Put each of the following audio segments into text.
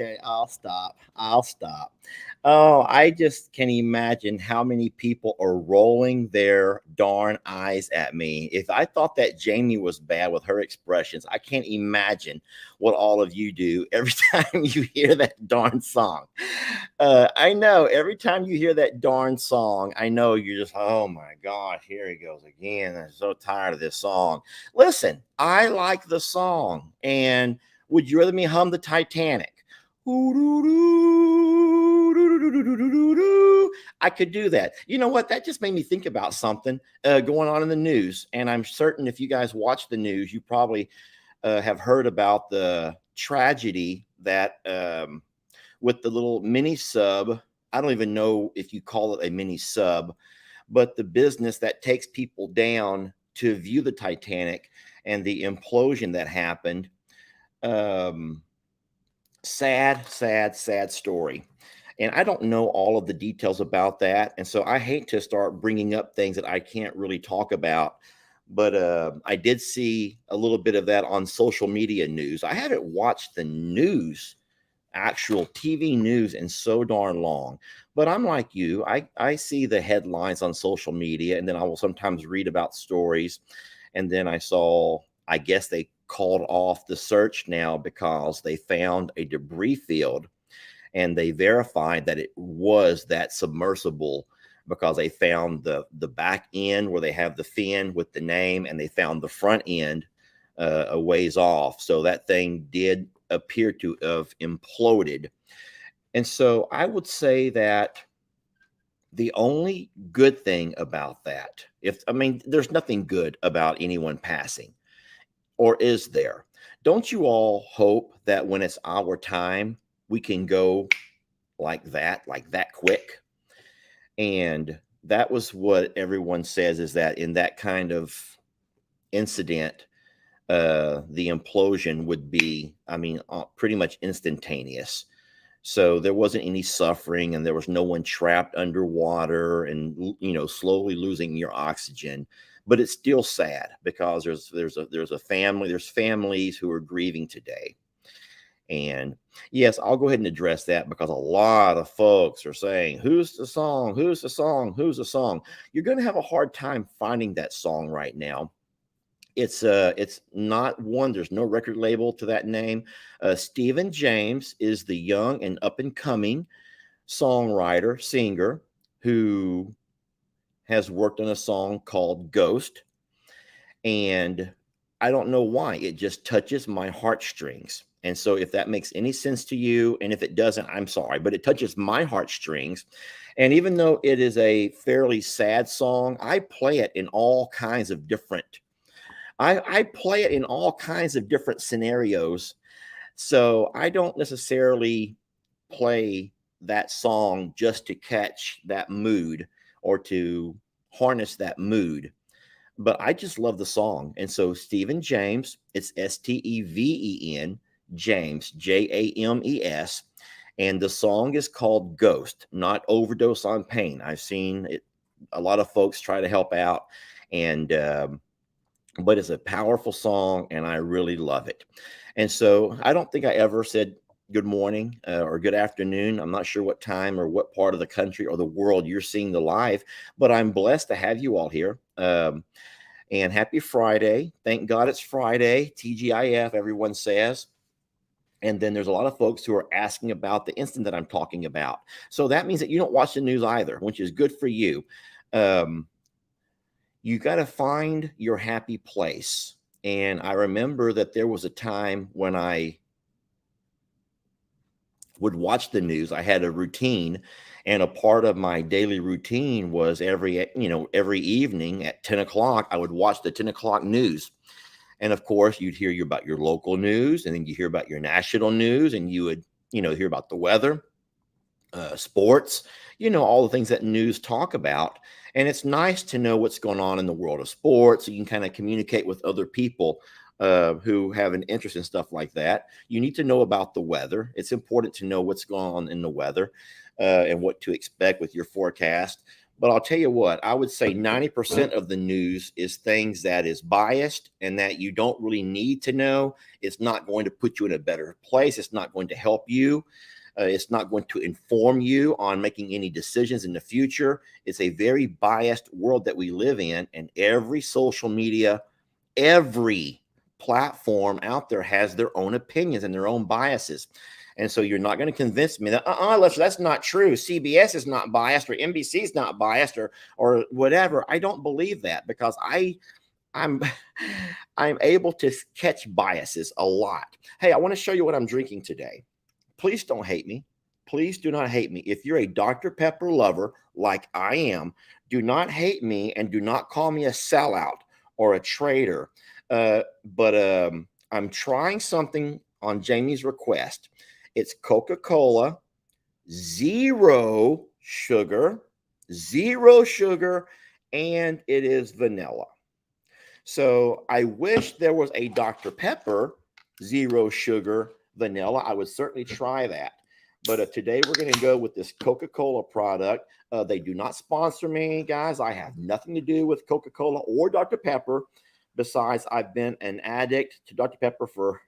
Okay, I'll stop. I'll stop. Oh, I just can imagine how many people are rolling their darn eyes at me. If I thought that Jamie was bad with her expressions, I can't imagine what all of you do every time you hear that darn song. I know every time you hear that darn song, I know you're just, oh my gosh, here he goes again. I'm so tired of this song. Listen, I like the song. And would you rather me hum the Titanic? I could do that. You know what? That just made me think about something going on in the news. And I'm certain if you guys watch the news, you probably have heard about the tragedy that with the little mini sub. I don't even know if you call it a mini sub, but the business that takes people down to view the Titanic and the implosion that happened. Um, sad story. And I don't know all of the details about that. And so I hate to start bringing up things that I can't really talk about. But I did see a little bit of that on social media news. I haven't watched the news, actual TV news, in so darn long. But I'm like you, I see the headlines on social media, and then I will sometimes read about stories. And then I saw, I guess they called off the search now because they found a debris field and they verified that it was that submersible because they found the back end where they have the fin with the name, and they found the front end a ways off. So that thing did appear to have imploded. And so I would say that the only good thing about that, if I mean, there's nothing good about anyone passing, or is there? Don't you all hope that when it's our time, we can go like that quick? And that was what everyone says, is that in that kind of incident, the implosion would be, I mean, pretty much instantaneous. So there wasn't any suffering, and there was no one trapped underwater and slowly losing your oxygen. But it's still sad because there's families who are grieving today. And yes, I'll go ahead and address that because a lot of folks are saying, who's the song? Who's the song? Who's the song? You're going to have a hard time finding that song right now. It's not one, there's no record label to that name. Stephen James is the young and up and coming songwriter, singer, who has worked on a song called Ghost. And I don't know why, it just touches my heartstrings. And so if that makes any sense to you, and if it doesn't, I'm sorry, but it touches my heartstrings. And even though it is a fairly sad song, I play it in all kinds of different I play it in all kinds of different scenarios. So I don't necessarily play that song just to catch that mood or to harness that mood. But I just love the song. And so Stephen James, it's Steven James, James. And the song is called Ghost, not Overdose on Pain. I've seen it, a lot of folks try to help out. And but it's a powerful song, and I really love it. And so I don't think I ever said good morning or good afternoon. I'm not sure what time or what part of the country or the world you're seeing the live, but I'm blessed to have you all here. And happy Friday. Thank God it's Friday. TGIF, everyone says. And then there's a lot of folks who are asking about the incident that I'm talking about. So that means that you don't watch the news either, which is good for you. You got to find your happy place. And I remember that there was a time when I would watch the news. I had a routine, and a part of my daily routine was every evening at 10 o'clock, I would watch the 10 o'clock news. And of course, you'd hear about your local news, and then you hear about your national news, and you would, hear about the weather, sports, all the things that news talk about. And it's nice to know what's going on in the world of sports. So you can kind of communicate with other people who have an interest in stuff like that. You need to know about the weather. It's important to know what's going on in the weather and what to expect with your forecast. But I'll tell you what, I would say 90% of the news is things that is biased and that you don't really need to know. It's not going to put you in a better place. It's not going to help you. It's not going to inform you on making any decisions in the future. It's a very biased world that we live in, and every social media, every platform out there has their own opinions and their own biases. And so you're not going to convince me that that's not true. CBS is not biased, or NBC is not biased, or whatever. I don't believe that, because I'm I'm able to catch biases a lot. Hey, I want to show you what I'm drinking today. Please don't hate me. Please do not hate me. If you're a Dr. Pepper lover like I am, do not hate me and do not call me a sellout or a traitor. But I'm trying something on Jamie's request. It's Coca-Cola, zero sugar, and it is vanilla. So I wish there was a Dr. Pepper, zero sugar, vanilla. I would certainly try that. But today we're going to go with this Coca-Cola product. They do not sponsor me, guys. I have nothing to do with Coca-Cola or Dr. Pepper. Besides, I've been an addict to Dr. Pepper for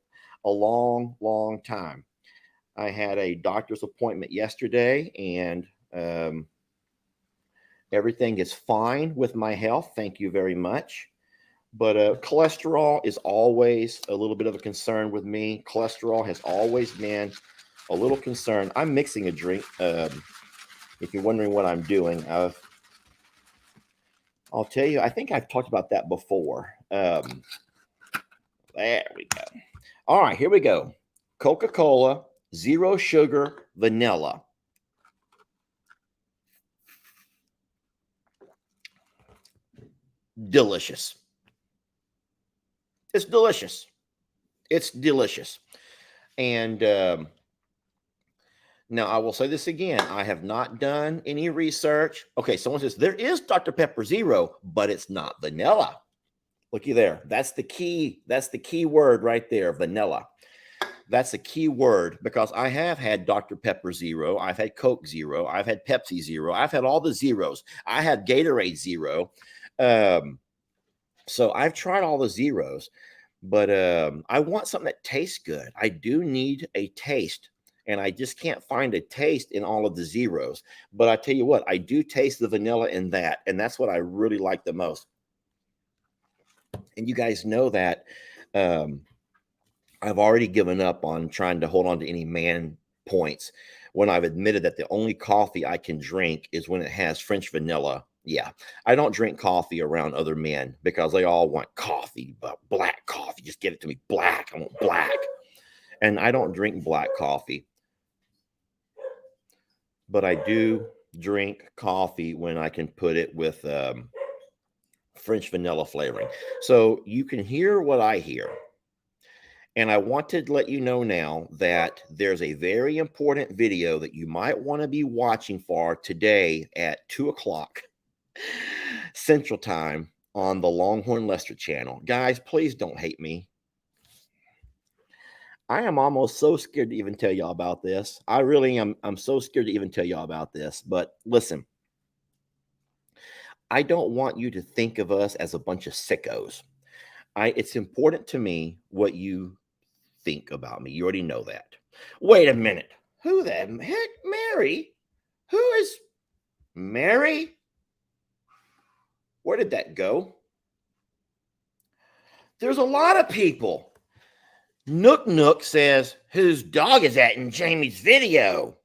a long, long time. I had a doctor's appointment yesterday, and everything is fine with my health. Thank you very much. But cholesterol is always a little bit of a concern with me. Cholesterol has always been a little concern. I'm mixing a drink. If you're wondering what I'm doing, I'll tell you, I think I've talked about that before. There we go. All right, here we go. Coca-Cola, zero sugar, vanilla. Delicious. It's delicious. It's delicious. And now I will say this again. I have not done any research. Okay, someone says there is Dr. Pepper Zero, but it's not vanilla. Looky there. That's the key. That's the key word right there, vanilla. That's a key word, because I have had Dr. Pepper Zero. I've had Coke Zero. I've had Pepsi Zero. I've had all the zeros. I had Gatorade Zero. So I've tried all the zeros, but I want something that tastes good. I do need a taste, and I just can't find a taste in all of the zeros. But I tell you what, I do taste the vanilla in that, and that's what I really like the most. And you guys know that I've already given up on trying to hold on to any man points when I've admitted that the only coffee I can drink is when it has French vanilla. Yeah, I don't drink coffee around other men because they all want coffee, but black coffee. Just get it to me black. I want black. And I don't drink black coffee. But I do drink coffee when I can put it with French vanilla flavoring. So you can hear what I hear. And I want to let you know now that there's a very important video that you might want to be watching for today at 2 o'clock Central Time on the Longhorn Lester channel. Guys, please don't hate me. I am almost so scared to even tell y'all about this. I really am. I'm so scared to even tell y'all about this. But listen, I don't want you to think of us as a bunch of sickos. It's important to me what you think about me. You already know that. Wait a minute. Who the heck? Mary? Who is Mary? Where did that go? There's a lot of people. Nook says, whose dog is that in Jamie's video?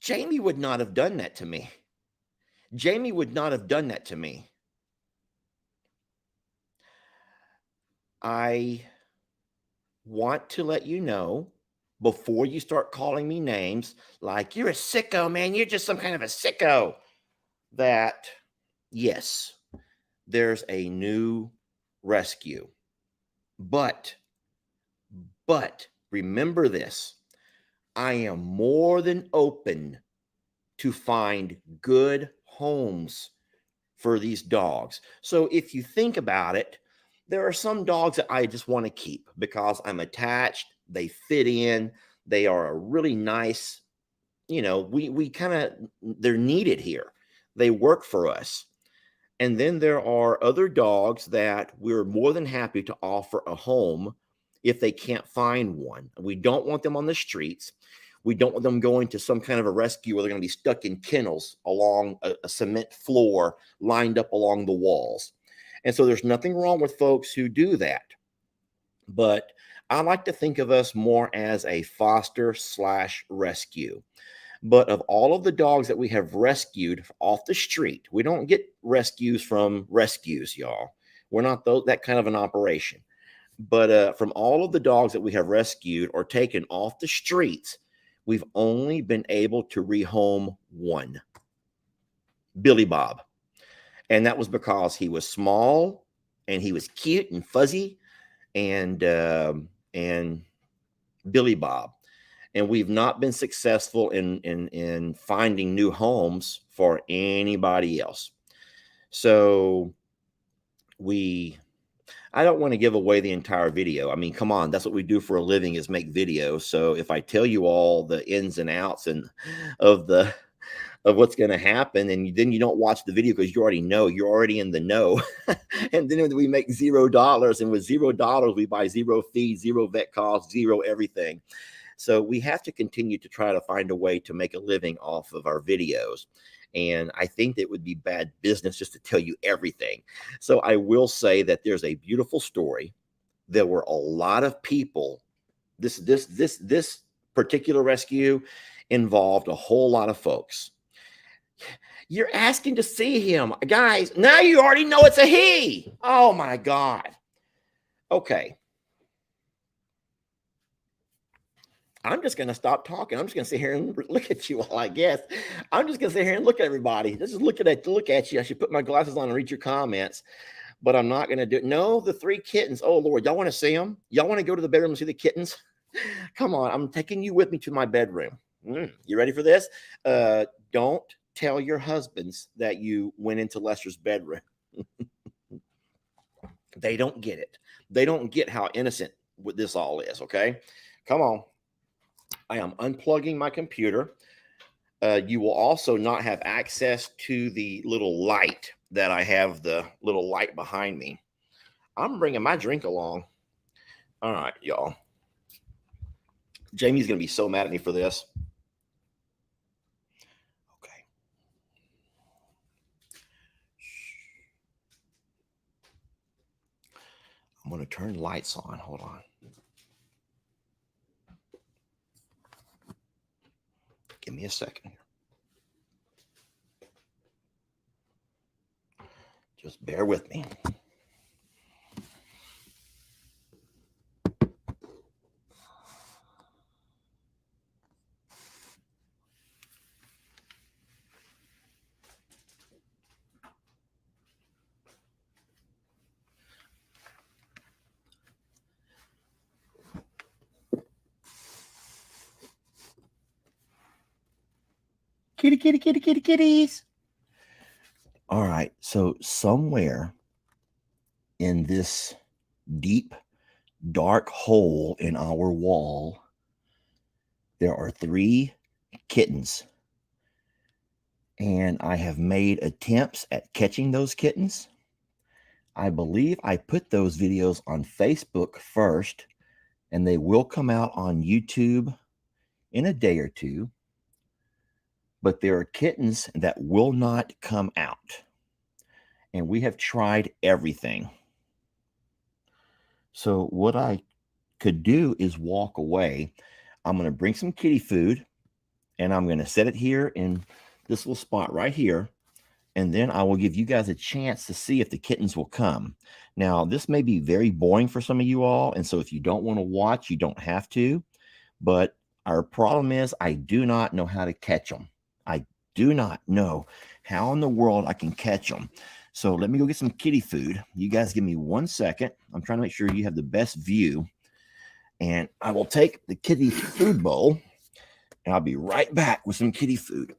Jamie would not have done that to me. Jamie would not have done that to me. I want to let you know before you start calling me names like, you're a sicko, man, you're just some kind of a sicko, that yes, there's a new rescue. But remember this, I am more than open to find good homes for these dogs. So if you think about it, There are some dogs that I just want to keep because I'm attached. They fit in. They are a really nice, we kind of, they're needed here. They work for us. And then there are other dogs that we're more than happy to offer a home if they can't find one. We don't want them on the streets. We don't want them going to some kind of a rescue where they're going to be stuck in kennels along a cement floor lined up along the walls. And so there's nothing wrong with folks who do that. But I like to think of us more as a foster slash rescue. But of all of the dogs that we have rescued off the street, we don't get rescues from rescues, y'all. We're not that kind of an operation. But from all of the dogs that we have rescued or taken off the streets, we've only been able to rehome one, Billy Bob. And that was because he was small and he was cute and fuzzy and Billy Bob. And we've not been successful in finding new homes for anybody else. So I don't want to give away the entire video. I mean, come on, that's what we do for a living is make videos. So if I tell you all the ins and outs and of what's going to happen, and then you don't watch the video because you already know, you're already in the know. And then we make $0, and with $0 we buy zero feed, zero vet costs, zero everything. So we have to continue to try to find a way to make a living off of our videos. And I think that it would be bad business just to tell you everything. So I will say that there's a beautiful story. There were a lot of people. This particular rescue involved a whole lot of folks. You're asking to see him, guys. Now you already know it's a he. Oh my God. Okay. I'm just going to stop talking. I'm just going to sit here and look at you all, I guess. I'm just going to sit here and look at everybody. Just look at you. I should put my glasses on and read your comments, but I'm not going to do it. No, the 3 kittens. Oh, Lord. Y'all want to see them? Y'all want to go to the bedroom and see the kittens? Come on. I'm taking you with me to my bedroom. You ready for this? Don't tell your husbands that you went into Lester's bedroom. They don't get it. They don't get how innocent this all is, okay? Come on. I am unplugging my computer. You will also not have access to the little light that I have, the little light behind me. I'm bringing my drink along. All right, y'all. Jamie's going to be so mad at me for this. Okay. I'm going to turn lights on. Hold on. Give me a second. Just bear with me. Kitty, kitty, kitty, kitty, kitties. All right. So somewhere in this deep, dark hole in our wall, there are 3 kittens. And I have made attempts at catching those kittens. I believe I put those videos on Facebook first, and they will come out on YouTube in a day or two. But there are kittens that will not come out. And we have tried everything. So what I could do is walk away. I'm going to bring some kitty food, and I'm going to set it here in this little spot right here. And then I will give you guys a chance to see if the kittens will come. Now, this may be very boring for some of you all. And so if you don't want to watch, you don't have to. But our problem is I do not know how to catch them. I do not know how in the world I can catch them. So let me go get some kitty food. You guys give me 1 second. I'm trying to make sure you have the best view. And I will take the kitty food bowl, and I'll be right back with some kitty food.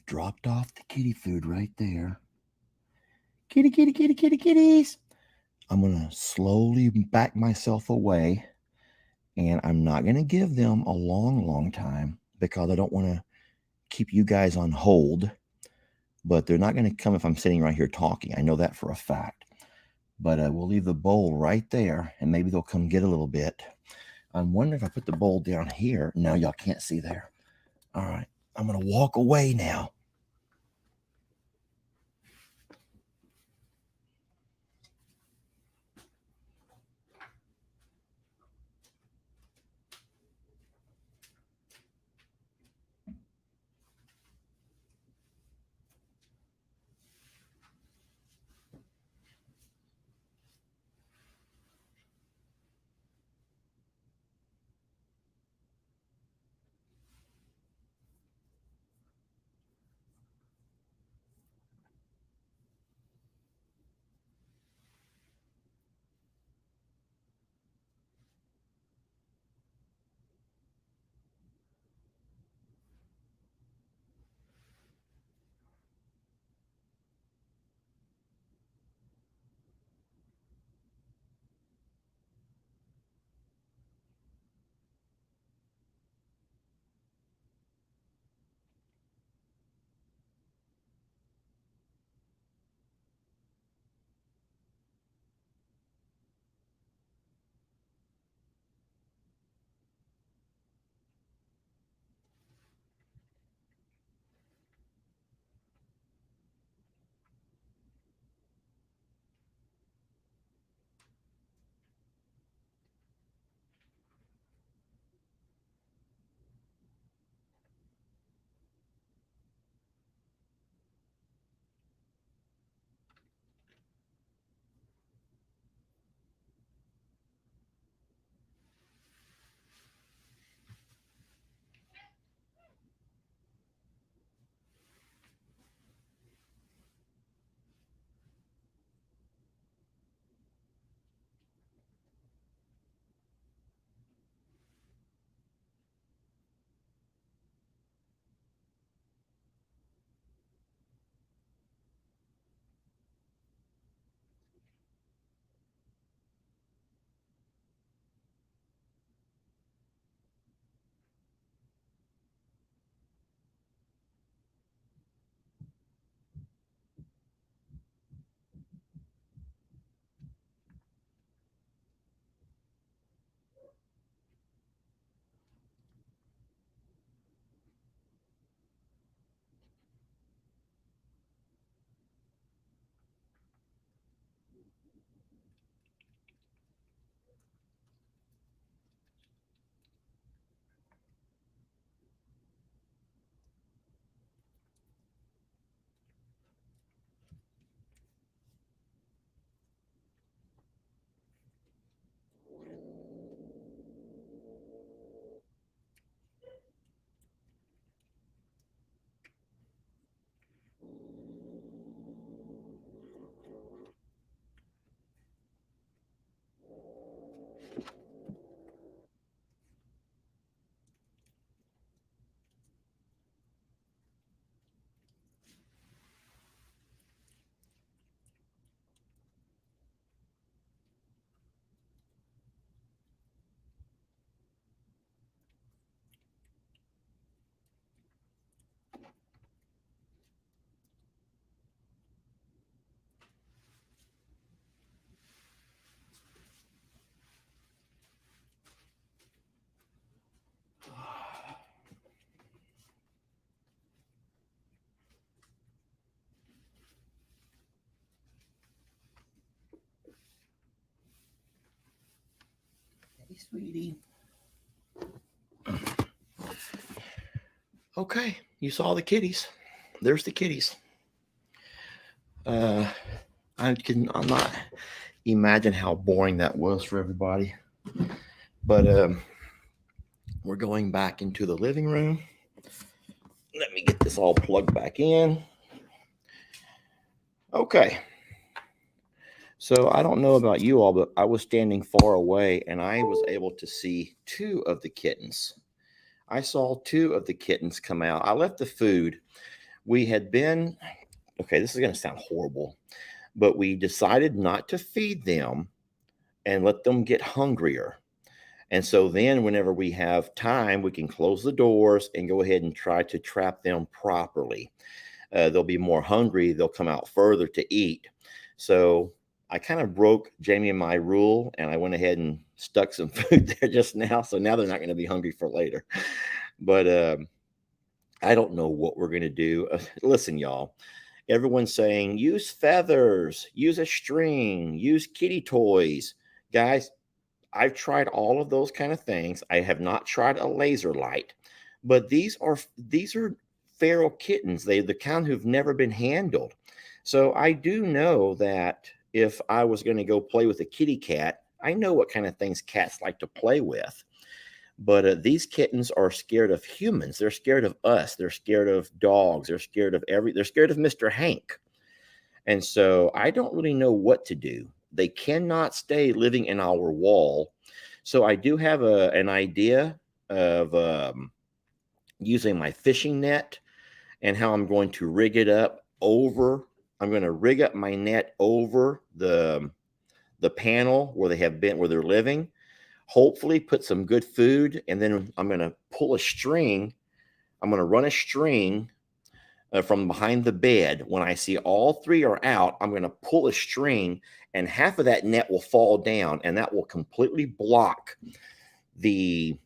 dropped off the kitty food right there. Kitty, kitty, kitty, kitty, kitties. I'm going to slowly back myself away, and I'm not going to give them a long time because I don't want to keep you guys on hold. But they're not going to come if I'm sitting right here talking. I know that for a fact. But we'll leave the bowl right there, and maybe they'll come get a little bit. I'm wondering if I put the bowl down here. No, y'all can't see there. All right. I'm going to walk away now. Hey, sweetie. Okay, you saw the kitties. There's the kitties. I'm not imagine how boring that was for everybody. But we're going back into the living room. Let me get this all plugged back in. Okay. So I don't know about you all, but I was standing far away and I was able to see two of the kittens. I saw two of the kittens come out. I left the food We had been, okay, this is going to sound horrible, but we decided not to feed them and let them get hungrier. And so then, whenever we have time, we can close the doors and go ahead and try to trap them properly. They'll be more hungry, they'll come out further to eat. So I kind of broke Jamie and my rule, and I went ahead and stuck some food there just now. So now they're not going to be hungry for later. But I don't know what we're going to do. Listen, y'all, everyone's saying use feathers, use a string, use kitty toys. Guys, I've tried all of those kind of things. I have not tried a laser light, but these are feral kittens. They're the kind who've never been handled. So I do know that if I was going to go play with a kitty cat, I know what kind of things cats like to play with. But these kittens are scared of humans. They're scared of us. They're scared of dogs. They're scared of Mr. Hank. And so I don't really know what to do. They cannot stay living in our wall. So I do have an idea of using my fishing net and how I'm going to rig it up over. I'm going to rig up my net over the panel where they're living. Hopefully put some good food, and then I'm going to pull a string. I'm going to run a string from behind the bed. When I see all three are out, I'm going to pull a string, and half of that net will fall down, and that will completely block the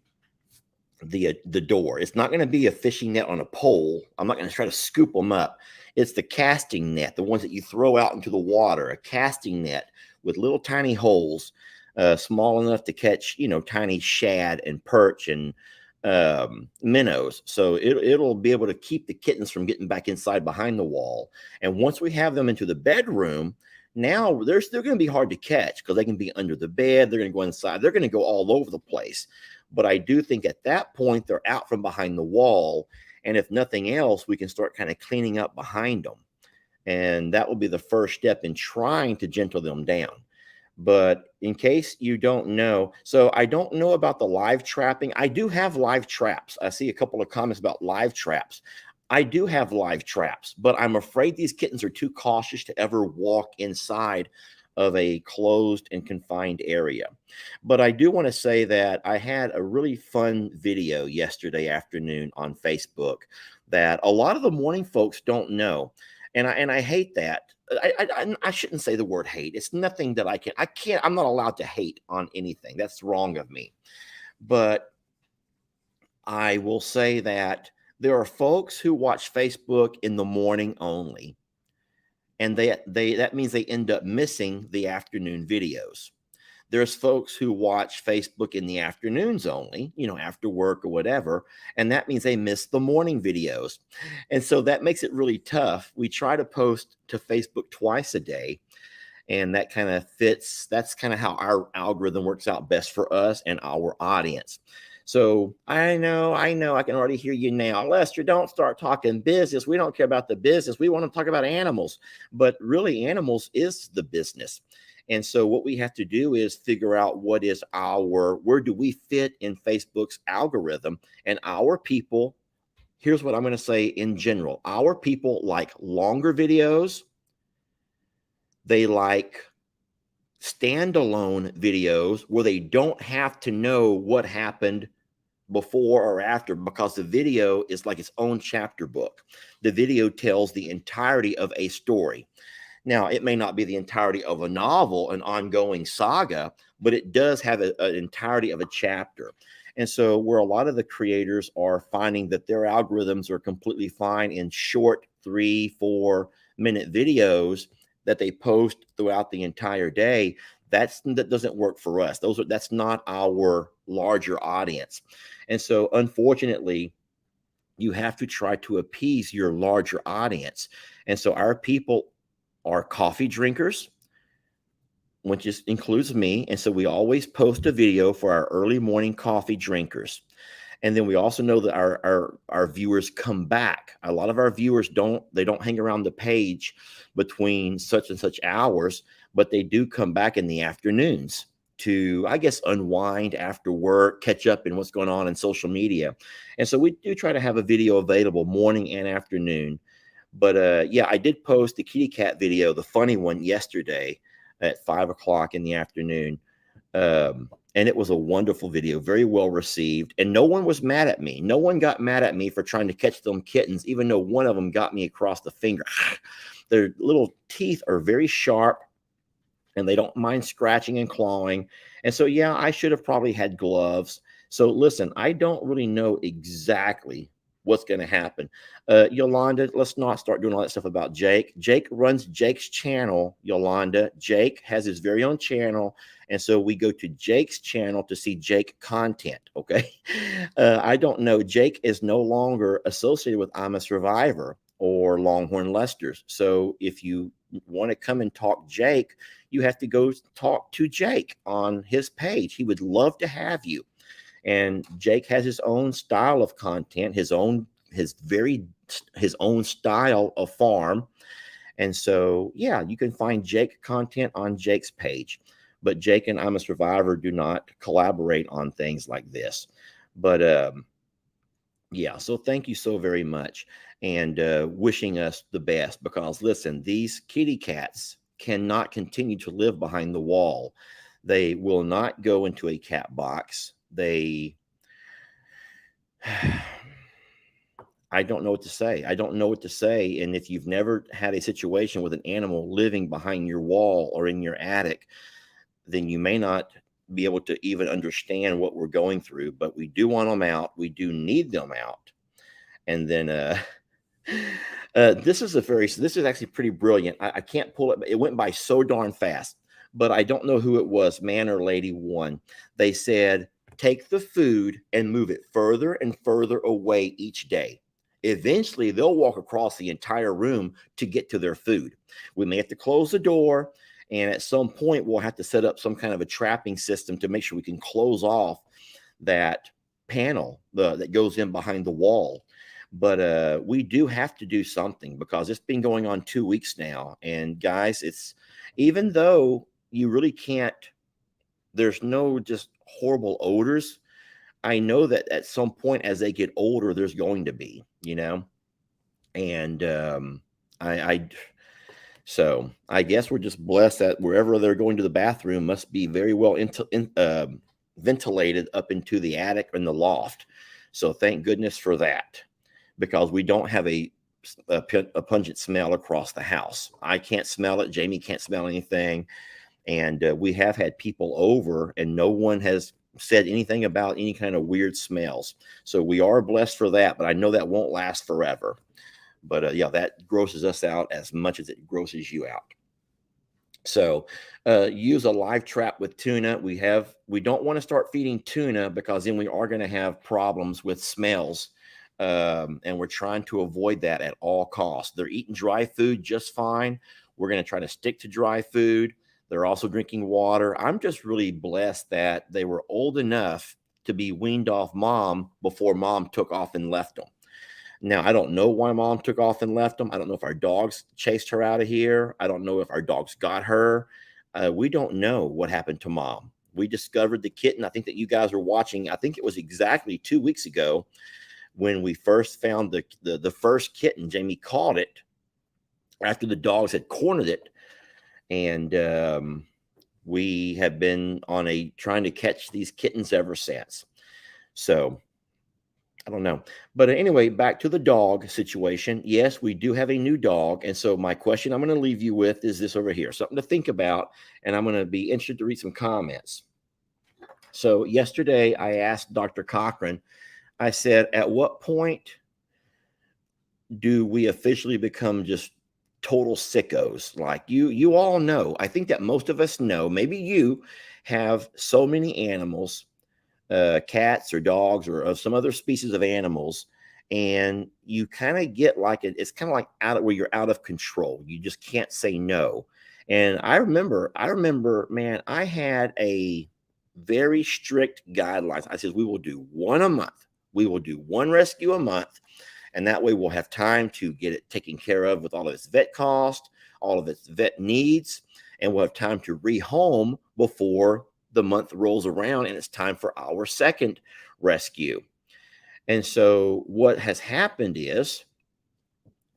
door. It's not going to be a fishing net on a pole. I'm not going to try to scoop them up. It's the casting net, the ones that you throw out into the water, a casting net with little tiny holes, small enough to catch, tiny shad and perch and minnows. So it'll be able to keep the kittens from getting back inside behind the wall. And once we have them into the bedroom, now they're going to be hard to catch because they can be under the bed. They're going to go inside. They're going to go all over the place. But I do think at that point, they're out from behind the wall. And if nothing else, we can start kind of cleaning up behind them. And that will be the first step in trying to gentle them down. But in case you don't know, so I don't know about the live trapping. I do have live traps. I see a couple of comments about live traps. I do have live traps, but I'm afraid these kittens are too cautious to ever walk inside of a closed and confined area. But I do want to say that I had a really fun video yesterday afternoon on Facebook that a lot of the morning folks don't know. And I hate that. I shouldn't say the word hate. It's nothing that I'm not allowed to hate on anything. That's wrong of me. But I will say that there are folks who watch Facebook in the morning only. And that means they end up missing the afternoon videos. There's folks who watch Facebook in the afternoons only, after work or whatever, and that means they miss the morning videos. And so that makes it really tough. We try to post to Facebook twice a day, and that kind of fits. That's kind of how our algorithm works out best for us and our audience. So I know, I can already hear you now. Lester, don't start talking business. We don't care about the business. We want to talk about animals. But really, animals is the business. And so what we have to do is figure out where do we fit in Facebook's algorithm? And our people, here's what I'm going to say in general. Our people like longer videos. They like standalone videos where they don't have to know what happened before or after, because the video is like its own chapter book. The video tells the entirety of a story. Now, it may not be the entirety of a novel, an ongoing saga, but it does have an entirety of a chapter. And so where a lot of the creators are finding that their algorithms are completely fine in short 3-4 minute videos that they post throughout the entire day, that doesn't work for us. That's not our larger audience. And so unfortunately, you have to try to appease your larger audience. And so our people are coffee drinkers, which includes me. And so we always post a video for our early morning coffee drinkers. And then we also know that our viewers come back. A lot of our viewers don't hang around the page between such and such hours, but they do come back in the afternoons to, I guess, unwind after work, catch up in what's going on in social media. And so we do try to have a video available morning and afternoon. But yeah, I did post the kitty cat video, the funny one, yesterday at 5 o'clock in the afternoon. And it was a wonderful video, very well received. And no one was mad at me. No one got mad at me for trying to catch them kittens, even though one of them got me across the finger. Their little teeth are very sharp and they don't mind scratching and clawing. And so, yeah, I should have probably had gloves. So, listen, I don't really know exactly what's going to happen. Yolanda, let's not start doing all that stuff about Jake. Jake runs Jake's channel, Yolanda. Jake has his very own channel. And so we go to Jake's channel to see Jake content. Okay. I don't know. Jake is no longer associated with I'm a Survivor or Longhorn Lester's. So if you want to come and talk Jake, you have to go talk to Jake on his page. He would love to have you. And Jake has his own style of content, his own style of farm. And so, yeah, you can find Jake content on Jake's page. But Jake and I'm a Survivor do not collaborate on things like this. But yeah, so thank you so very much, and wishing us the best, because listen, these kitty cats cannot continue to live behind the wall. They will not go into a cat box. I don't know what to say. I don't know what to say. And if you've never had a situation with an animal living behind your wall or in your attic, then you may not be able to even understand what we're going through. But we do want them out. We do need them out. And then this is actually pretty brilliant. I can't pull it. It went by so darn fast, but I don't know who it was, man or lady one. They said, take the food and move it further and further away each day. Eventually, they'll walk across the entire room to get to their food. We may have to close the door, and at some point, we'll have to set up some kind of a trapping system to make sure we can close off that panel that goes in behind the wall. But we do have to do something, because it's been going on 2 weeks now. And guys, it's, even though you really can't, there's no just horrible odors, I know that at some point as they get older, there's going to be, and I so I guess we're just blessed that wherever they're going to the bathroom must be very well ventilated up into the attic and the loft. So thank goodness for that, because we don't have a pungent smell across the house. I can't smell it. Jamie can't smell anything. And we have had people over, and no one has said anything about any kind of weird smells. So we are blessed for that, but I know that won't last forever. But yeah, that grosses us out as much as it grosses you out. So use a live trap with tuna. We don't want to start feeding tuna, because then we are going to have problems with smells. And we're trying to avoid that at all costs. They're eating dry food just fine. We're going to try to stick to dry food. They're also drinking water. I'm just really blessed that they were old enough to be weaned off mom before mom took off and left them. Now, I don't know why mom took off and left them. I don't know if our dogs chased her out of here. I don't know if our dogs got her. We don't know what happened to mom. We discovered the kitten. I think that you guys were watching. I think it was exactly 2 weeks ago when we first found the first kitten. Jamie caught it after the dogs had cornered it. And we have been on trying to catch these kittens ever since. So I don't know. But anyway, back to the dog situation. Yes, we do have a new dog. And so my question I'm going to leave you with is this over here, something to think about. And I'm going to be interested to read some comments. So yesterday I asked Dr. Cochran, I said, at what point do we officially become just total sickos? Like you all know, I think that most of us know, maybe you have so many animals, cats or dogs or of some other species of animals, and you kind of get like it's kind of like where you're out of control. You just can't say no. And I remember, man, I had a very strict guidelines. I said, we will do one a month. We will do one rescue a month. And that way we'll have time to get it taken care of with all of its vet cost, all of its vet needs, and we'll have time to rehome before the month rolls around and it's time for our second rescue. And so what has happened is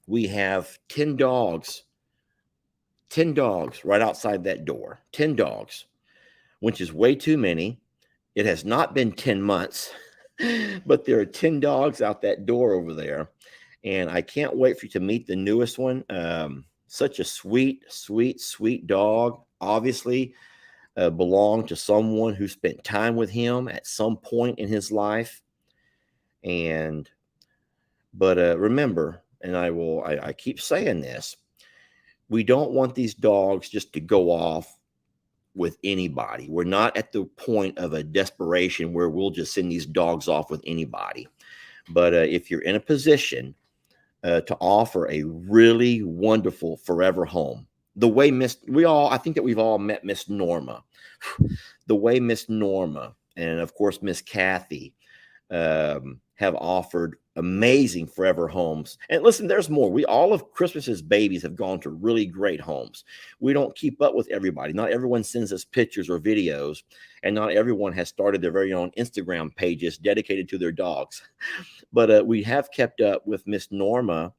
We have 10 dogs, 10 dogs right outside that door, 10 dogs, which is way too many. It has not been 10 months, but there are 10 dogs out that door over there. And I can't wait for you to meet the newest one. Such a sweet, sweet, sweet dog. Obviously, belonged to someone who spent time with him at some point in his life. And, but remember, and I keep saying this, we don't want these dogs just to go off with anybody. We're not at the point of a desperation where we'll just send these dogs off with anybody. But if you're in a position to offer a really wonderful forever home, the way I think that we've all met Miss Norma, the way Miss Norma and of course Miss Kathy have offered amazing forever homes. And listen, there's more. All of Christmas's babies have gone to really great homes. We don't keep up with everybody. Not everyone sends us pictures or videos, and not everyone has started their very own Instagram pages dedicated to their dogs. But we have kept up with Miss Norma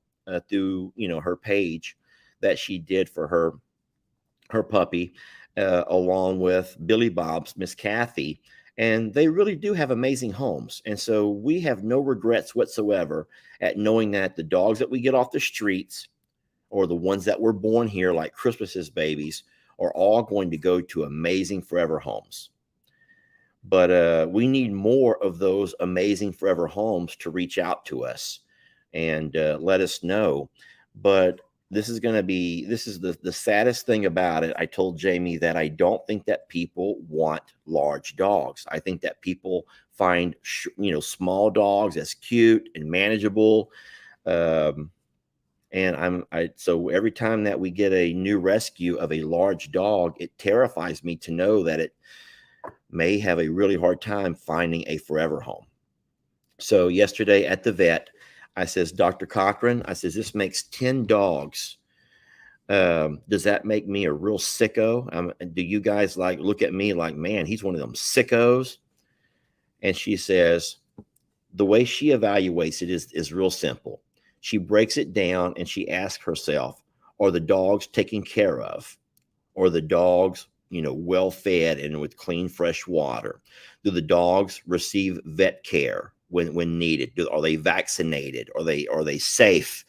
through her page that she did for her puppy, along with Billy Bob's Miss Kathy. And they really do have amazing homes. And so we have no regrets whatsoever at knowing that the dogs that we get off the streets or the ones that were born here, like Christmas's babies, are all going to go to amazing forever homes. But we need more of those amazing forever homes to reach out to us and let us know. But this is the saddest thing about it. I told Jamie that I don't think that people want large dogs. I think that people find small dogs as cute and manageable. So every time that we get a new rescue of a large dog, it terrifies me to know that it may have a really hard time finding a forever home. So yesterday at the vet, I says, Dr. Cochran, I says, this makes 10 dogs. Does that make me a real sicko? Do you guys look at me like, man, he's one of them sickos? And she says, the way she evaluates it is real simple. She breaks it down and she asks herself, are the dogs taken care of? Or the dogs, well fed and with clean, fresh water? Do the dogs receive vet care when needed? Are they vaccinated? Are they safe?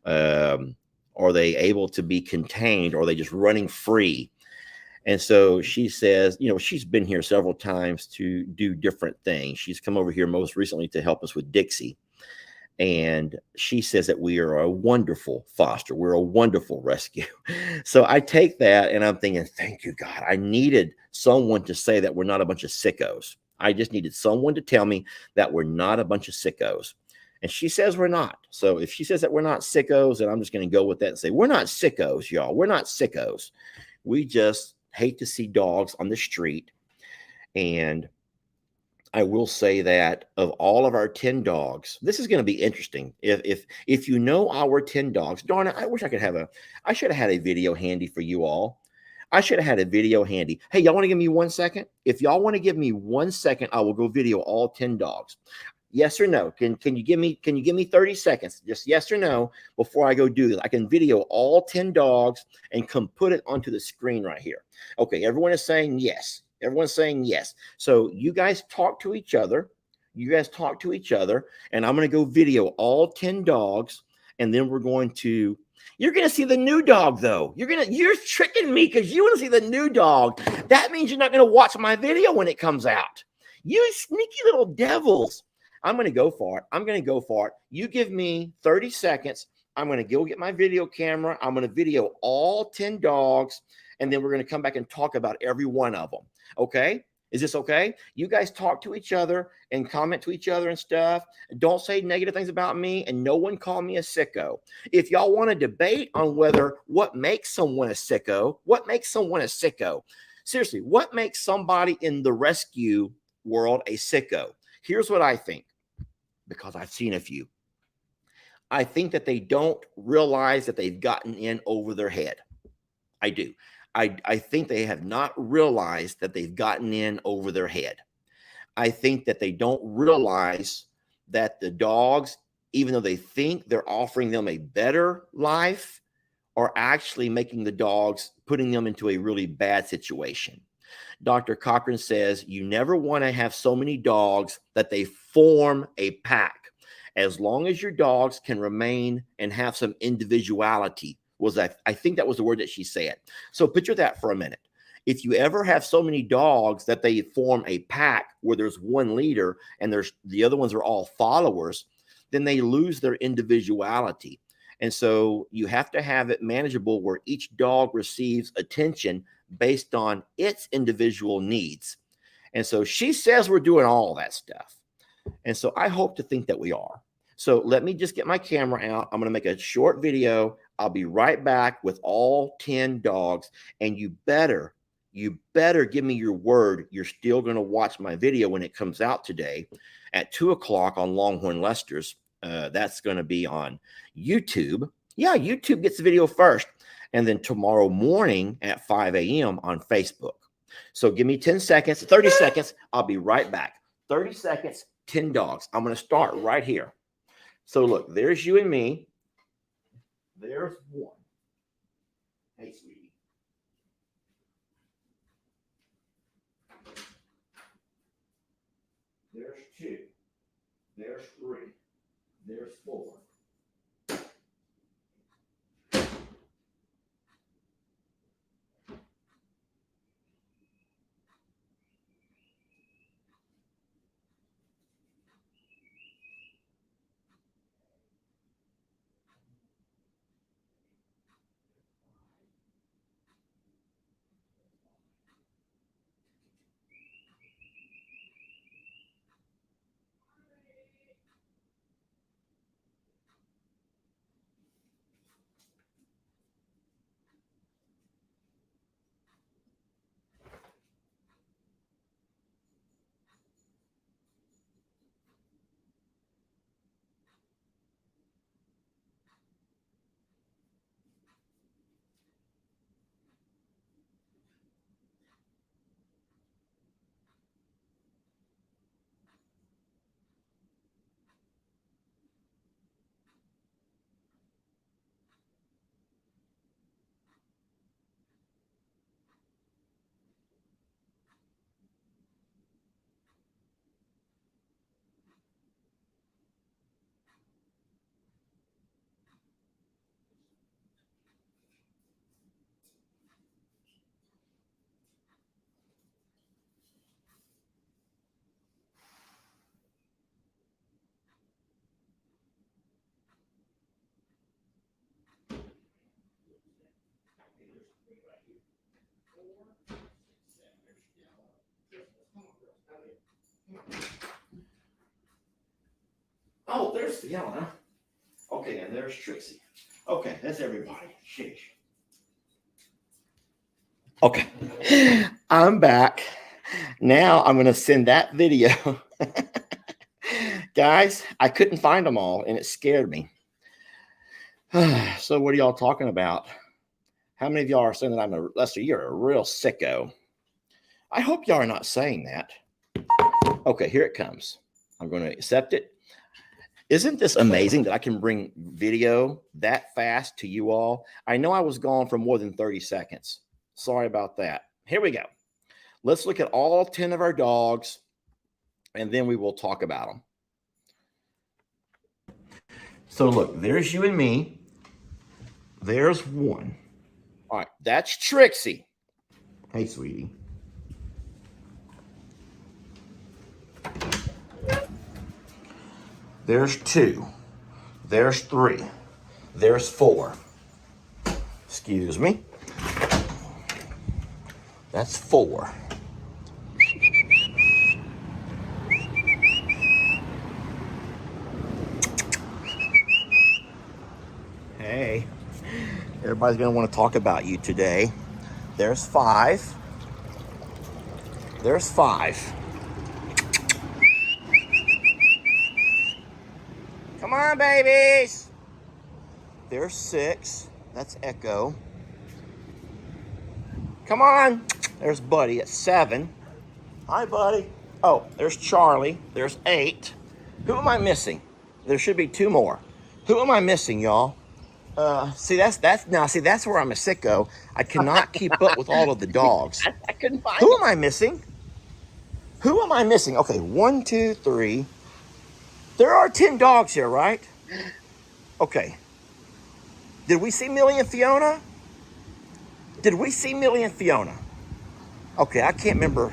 Are they able to be contained? Or are they just running free? And so she says, she's been here several times to do different things. She's come over here most recently to help us with Dixie. And she says that we are a wonderful foster. We're a wonderful rescue. So I take that and I'm thinking, thank you, God. I needed someone to say that we're not a bunch of sickos. I just needed someone to tell me that we're not a bunch of sickos. And she says we're not. So if she says that we're not sickos, then I'm just going to go with that and say, we're not sickos, y'all. We're not sickos. We just hate to see dogs on the street. And I will say that of all of our 10 dogs, this is going to be interesting. If you know our 10 dogs, darn it, I wish I should have had a video handy for you all. I should have had a video handy. Hey, y'all want to give me 1 second? If y'all want to give me 1 second, I will go video all 10 dogs. Yes or no? Can you give me 30 seconds? Just yes or no before I go do this. I can video all 10 dogs and come put it onto the screen right here. Okay, everyone is saying yes. Everyone's saying yes. So you guys talk to each other. And I'm going to go video all 10 dogs. And then you're going to see the new dog though. You're tricking me because you want to see the new dog. That means you're not going to watch my video when it comes out. You sneaky little devils. I'm going to go for it. You give me 30 seconds. I'm going to go get my video camera. I'm going to video all 10 dogs. And then we're going to come back and talk about every one of them. Okay? Is this okay? You guys talk to each other and comment to each other and stuff. Don't say negative things about me, and no one call me a sicko. If y'all want to debate on what makes someone a sicko, seriously, what makes somebody in the rescue world a sicko? Here's what I think, because I've seen a few. I think that they don't realize that they've gotten in over their head. I do. I think they have not realized that they've gotten in over their head. I think that they don't realize that the dogs even though they think they're offering them a better life, are actually making the dogs, putting them into a really bad situation. Dr. Cochran says you never want to have so many dogs that they form a pack. As long as your dogs can remain and have some individuality, I think that was the word that she said. So picture that for a minute. If you ever have so many dogs that they form a pack where there's one leader and the other ones are all followers, then they lose their individuality. And so you have to have it manageable where each dog receives attention based on its individual needs. And so she says we're doing all that stuff. And so I hope to think that we are. So let me just get my camera out. I'm going to make a short video. I'll be right back with all 10 dogs. And you better give me your word you're still going to watch my video when it comes out today at 2 o'clock on Longhorn Lester's. That's going to be on YouTube. Yeah, YouTube gets the video first. And then tomorrow morning at 5 a.m. on Facebook. So give me 10 seconds, 30 seconds. I'll be right back. 30 seconds, 10 dogs. I'm going to start right here. So look, there's you and me. There's one. Hey, sweetie. There's two. There's three. There's four. Oh, there's Fiona. Okay, and there's Trixie. Okay, that's everybody. Sheesh. Okay, I'm back. Now I'm going to send that video. Guys, I couldn't find them all, and it scared me. So what are y'all talking about? How many of y'all are saying that Lester, you're a real sicko? I hope y'all are not saying that. Okay, here it comes. I'm going to accept it. Isn't this amazing that I can bring video that fast to you all? I know I was gone for more than 30 seconds. Sorry about that. Here we go. Let's look at all 10 of our dogs, and then we will talk about them. So look, there's you and me. There's one. All right, that's Trixie. Hey, sweetie. There's two. There's three. There's four. Excuse me. That's four. Hey, everybody's going to want to talk about you today. There's five. There's five. Come on, babies. There's six. That's Echo. Come on. There's Buddy at 7. Hi, Buddy. Oh, there's Charlie. There's 8. Who am I missing? There should be 2 more. Who am I missing, y'all? See, that's where I'm a sicko. I cannot keep up with all of the dogs. I couldn't find Who it. am I missing? Who am I missing? Okay, 1, 2, 3. There are 10 dogs here, right? Okay. Did we see Millie and Fiona? Did we see Millie and Fiona? Okay, I can't remember.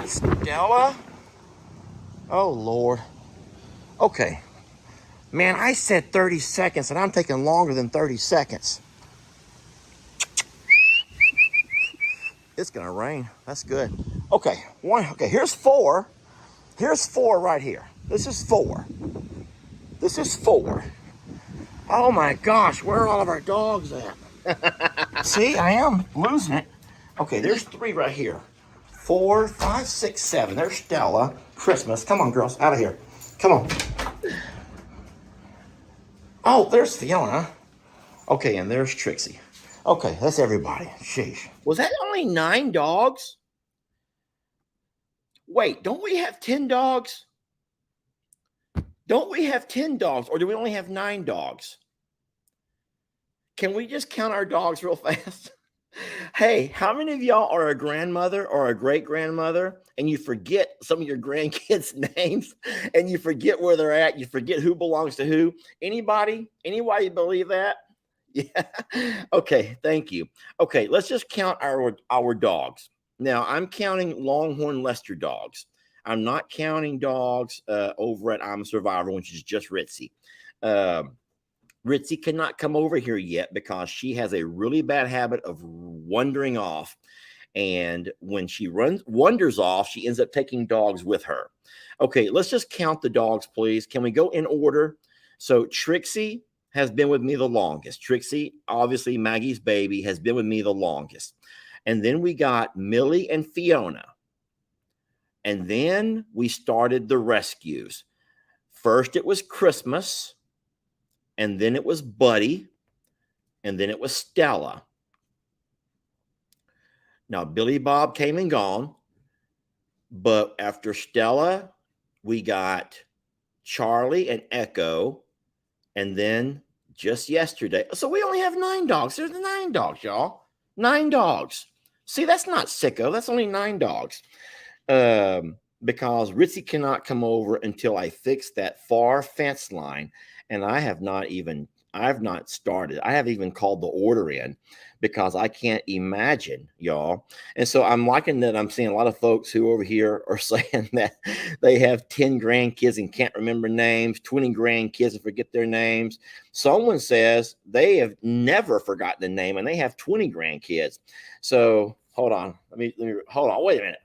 Stella? Oh, Lord. Okay. Man, I said 30 seconds, and I'm taking longer than 30 seconds. It's gonna rain. That's good. Okay, okay, here's 4. Here's 4 right here. This is 4. This is 4. Oh my gosh, where are all of our dogs at? See, I am losing it. Okay, there's 3 right here. 4, 5, 6, 7. There's Stella. Christmas. Come on, girls, out of here. Come on. Oh, there's Fiona. Okay, and there's Trixie. Okay, that's everybody. Sheesh. Was that only 9 dogs? Wait, don't we have 10 dogs? Don't we have 10 dogs, or do we only have 9 dogs? Can we just count our dogs real fast? Hey, how many of y'all are a grandmother or a great-grandmother and you forget some of your grandkids' names and you forget where they're at, you forget who belongs to who? Anybody? Anybody believe that? Yeah. Okay, thank you. Okay, let's just count our dogs. Now, I'm counting Longhorn Leicester dogs. I'm not counting dogs over at I'm a Survivor, which is just Ritzy. Ritzy cannot come over here yet because she has a really bad habit of wandering off. And when she wanders off, she ends up taking dogs with her. Okay, let's just count the dogs, please. Can we go in order? So Trixie has been with me the longest. Trixie, obviously Maggie's baby, has been with me the longest. And then we got Millie and Fiona. And then we started the rescues. First, it was Christmas. And then it was Buddy. And then it was Stella. Now, Billy Bob came and gone. But after Stella, we got Charlie and Echo. And then just yesterday. So we only have 9 dogs. There's 9 dogs, y'all. 9 dogs. See, that's not sicko. That's only 9 dogs. Because Ritzy cannot come over until I fix that far fence line. And I've not started. I haven't even called the order in because I can't imagine, y'all. And so I'm liking that I'm seeing a lot of folks who over here are saying that they have 10 grandkids and can't remember names, 20 grandkids and forget their names. Someone says they have never forgotten the name and they have 20 grandkids. So hold on. Hold on. Wait a minute.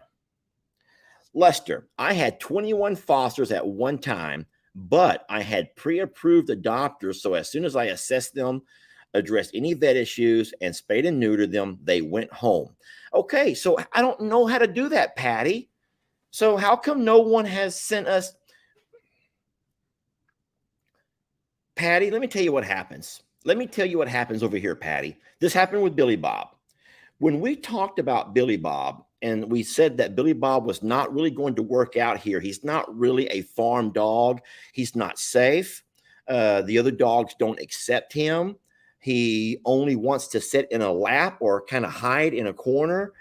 Lester, I had 21 fosters at one time, but I had pre-approved adopters. So as soon as I assessed them, addressed any vet issues, and spayed and neutered them, they went home. Okay, so I don't know how to do that, Patty. So how come no one has sent us? Patty, let me tell you what happens. Let me tell you what happens over here, Patty. This happened with Billy Bob. When we talked about Billy Bob, and we said that Billy Bob was not really going to work out here. He's not really a farm dog. He's not safe. The other dogs don't accept him. He only wants to sit in a lap or kind of hide in a corner.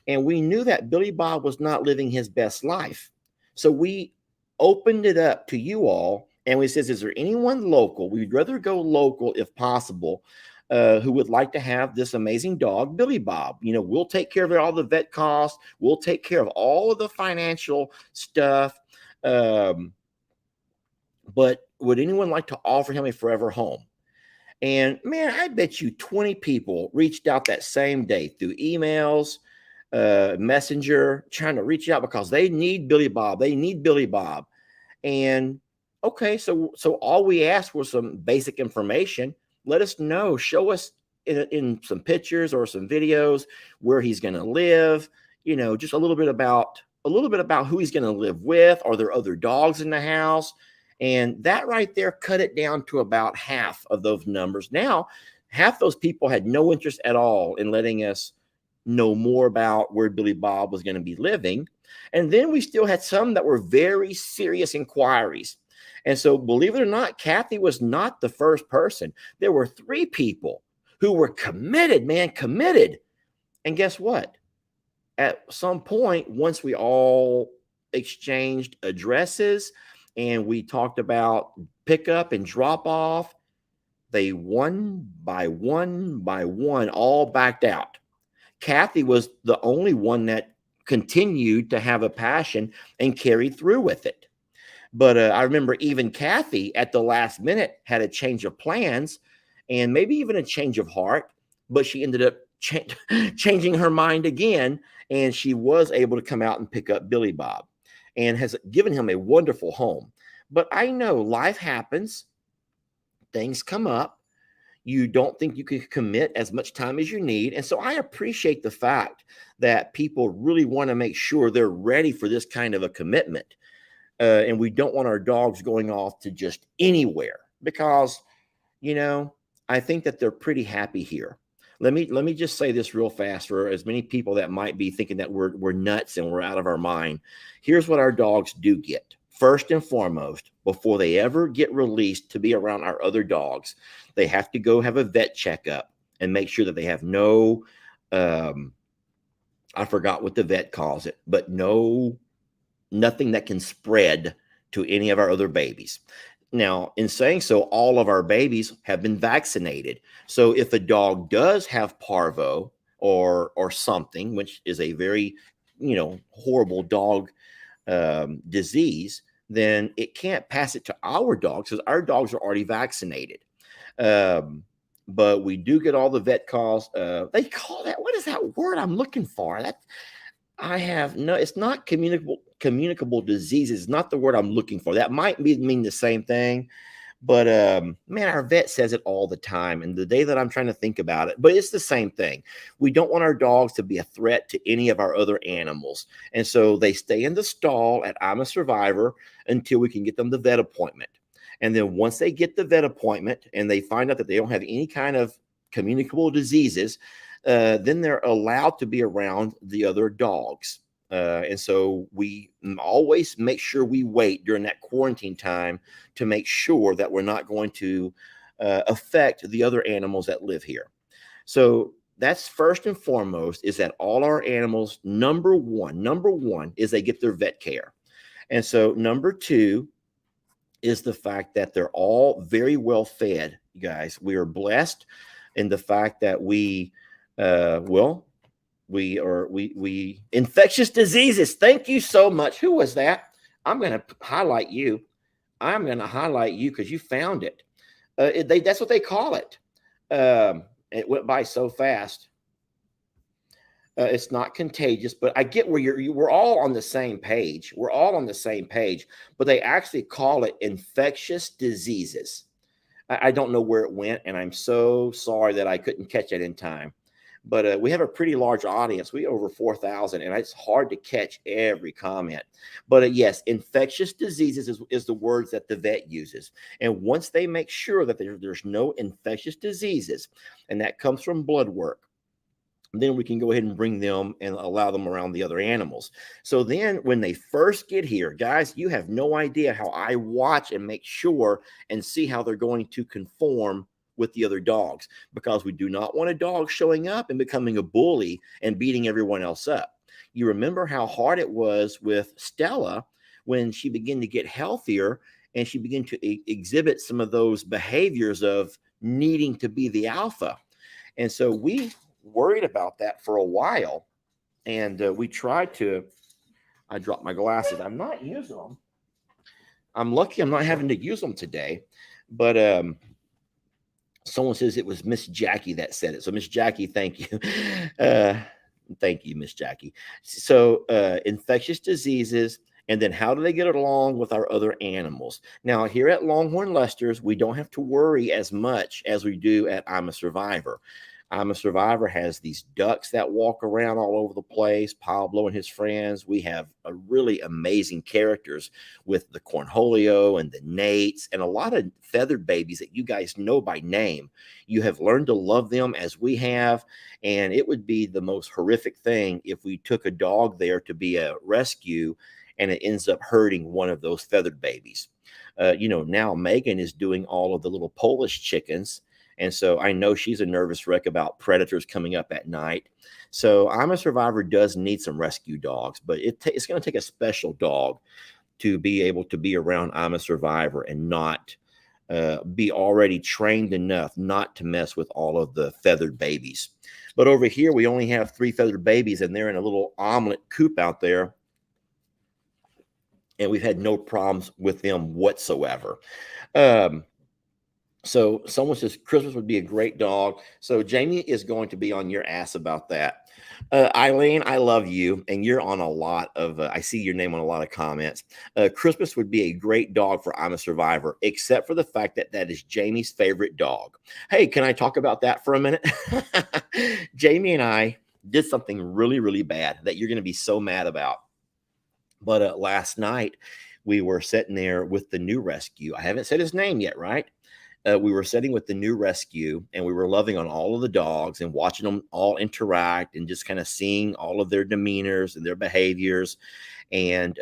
And we knew that Billy Bob was not living his best life. So we opened it up to you all. And we says, is there anyone local? We'd rather go local if possible. Who would like to have this amazing dog, Billy Bob. You know, we'll take care of all the vet costs. We'll take care of all of the financial stuff. But would anyone like to offer him a forever home? And man, I bet you 20 people reached out that same day through emails, messenger, trying to reach out because they need Billy Bob. They need Billy Bob. And okay, so all we asked was some basic information. Let us know, show us in some pictures or some videos where he's going to live, you know, just a little bit about who he's going to live with. Are there other dogs in the house? And that right there cut it down to about half of those numbers. Now, half those people had no interest at all in letting us know more about where Billy Bob was going to be living. And then we still had some that were very serious inquiries. And so, believe it or not, Kathy was not the first person. There were 3 people who were committed, man, committed. And guess what? At some point, once we all exchanged addresses and we talked about pickup and drop off, they one by one all backed out. Kathy was the only one that continued to have a passion and carried through with it. But I remember even Kathy at the last minute had a change of plans and maybe even a change of heart, but she ended up changing her mind again. And she was able to come out and pick up Billy Bob and has given him a wonderful home. But I know life happens, things come up. You don't think you can commit as much time as you need. And so I appreciate the fact that people really want to make sure they're ready for this kind of a commitment. And we don't want our dogs going off to just anywhere because, you know, I think that they're pretty happy here. Let me just say this real fast for as many people that might be thinking that we're nuts and we're out of our mind. Here's what our dogs do get. First and foremost, before they ever get released to be around our other dogs, they have to go have a vet checkup and make sure that they have no, I forgot what the vet calls it, but nothing that can spread to any of our other babies. Now, in saying so, all of our babies have been vaccinated. So if a dog does have parvo or something, which is a very, horrible dog disease, then it can't pass it to our dogs because our dogs are already vaccinated. But we do get all the vet calls. They call that, what is that word I'm looking for? It's not communicable diseases. It's not the word I'm looking for. That might mean the same thing. But man, our vet says it all the time. And the day that I'm trying to think about it, but it's the same thing. We don't want our dogs to be a threat to any of our other animals. And so they stay in the stall at I'm a Survivor until we can get them the vet appointment. And then once they get the vet appointment and they find out that they don't have any kind of communicable diseases, then they're allowed to be around the other dogs. And so we always make sure we wait during that quarantine time to make sure that we're not going to affect the other animals that live here. So that's first and foremost, is that all our animals, number one is they get their vet care. And so number 2 is the fact that they're all very well fed, you guys. We are blessed in the fact that we infectious diseases. Thank you so much. Who was that? I'm going to highlight you. I'm going to highlight you because you found it. That's what they call it. It went by so fast. It's not contagious, but I get where we're all on the same page. We're all on the same page, but they actually call it infectious diseases. I don't know where it went, and I'm so sorry that I couldn't catch it in time. But we have a pretty large audience. We over 4,000, and it's hard to catch every comment. But yes, infectious diseases is the words that the vet uses. And once they make sure that there's no infectious diseases, and that comes from blood work, then we can go ahead and bring them and allow them around the other animals. So then when they first get here, guys, you have no idea how I watch and make sure and see how they're going to conform with the other dogs, because we do not want a dog showing up and becoming a bully and beating everyone else up. You remember how hard it was with Stella when she began to get healthier and she began to exhibit some of those behaviors of needing to be the alpha. And so we worried about that for a while. And we tried to, I dropped my glasses. I'm not using them. I'm lucky I'm not having to use them today. But someone says it was Miss Jackie that said it. So Miss Jackie, thank you. Thank you, Miss Jackie. So infectious diseases, and then how do they get along with our other animals? Now, here at Longhorn Lester's, we don't have to worry as much as we do at I'm a Survivor. I'm a Survivor has these ducks that walk around all over the place, Pablo and his friends. We have a really amazing characters with the Cornholio and the Nates and a lot of feathered babies that you guys know by name. You have learned to love them as we have, and it would be the most horrific thing if we took a dog there to be a rescue and it ends up hurting one of those feathered babies. Now Megan is doing all of the little Polish chickens. And so I know she's a nervous wreck about predators coming up at night. So I'm a Survivor does need some rescue dogs, but it's going to take a special dog to be able to be around I'm a Survivor and not be already trained enough not to mess with all of the feathered babies. But over here, we only have 3 feathered babies, and they're in a little omelet coop out there. And we've had no problems with them whatsoever. So someone says Christmas would be a great dog. So Jamie is going to be on your ass about that. Eileen, I love you, and you're on a lot of. I see your name on a lot of comments. Christmas would be a great dog for I'm a Survivor, except for the fact that that is Jamie's favorite dog. Hey, can I talk about that for a minute? Jamie and I did something really, really bad that you're going to be so mad about. But last night we were sitting there with the new rescue. I haven't said his name yet, right? We were sitting with the new rescue, and we were loving on all of the dogs and watching them all interact and just kind of seeing all of their demeanors and their behaviors. And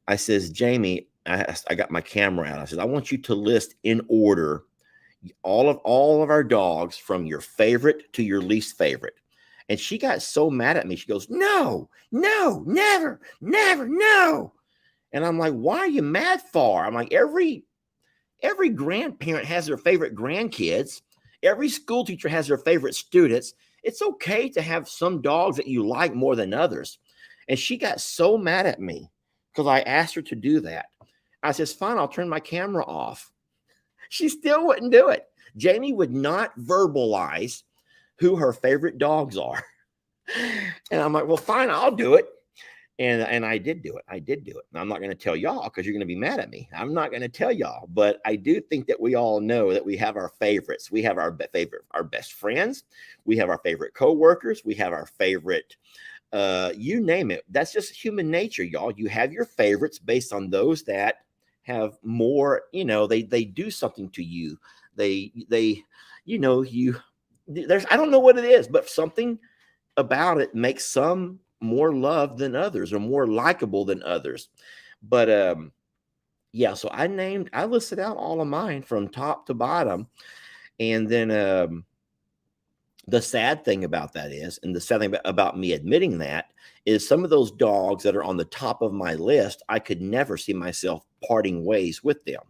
I says, Jamie, I got my camera out. I said, I want you to list in order all of our dogs from your favorite to your least favorite. And she got so mad at me. She goes, no, no, never, never, no. And I'm like, why are you mad for? I'm like, every grandparent has their favorite grandkids. Every school teacher has their favorite students. It's okay to have some dogs that you like more than others. And she got so mad at me because I asked her to do that. I says, fine, I'll turn my camera off. She still wouldn't do it. Jamie would not verbalize who her favorite dogs are. And I'm like, well, fine, I'll do it. And I did do it. I did do it. And I'm not going to tell y'all because you're going to be mad at me. I'm not going to tell y'all, but I do think that we all know that we have our favorites. We have our best friends. We have our favorite coworkers. We have our favorite, you name it. That's just human nature, y'all. You have your favorites based on those that have more, they do something to you. I don't know what it is, but something about it makes some more loved than others or more likable than others. But yeah, so I listed out all of mine from top to bottom. And then the sad thing about that is, and the sad thing about me admitting that is some of those dogs that are on the top of my list, I could never see myself parting ways with them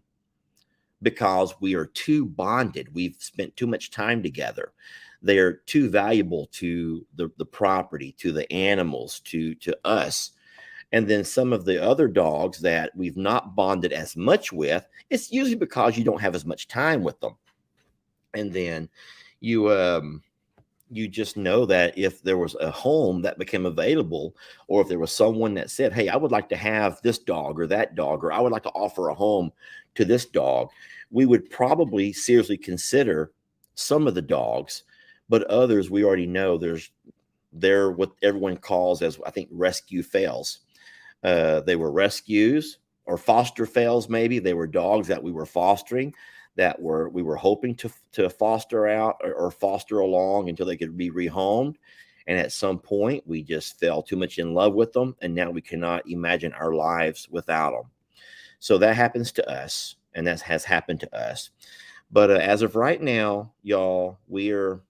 because we are too bonded. We've spent too much time together. They're too valuable to the property, to the animals, to us. And then some of the other dogs that we've not bonded as much with, it's usually because you don't have as much time with them. And then you just know that if there was a home that became available, or if there was someone that said, hey, I would like to have this dog or that dog, or I would like to offer a home to this dog, we would probably seriously consider some of the dogs. But others, we already know they're what everyone calls as, I think, rescue fails. They were rescues or foster fails, maybe. They were dogs that we were fostering, we were hoping to foster out or foster along until they could be rehomed. And at some point, we just fell too much in love with them. And now we cannot imagine our lives without them. So that happens to us, and that has happened to us. But as of right now, y'all, we're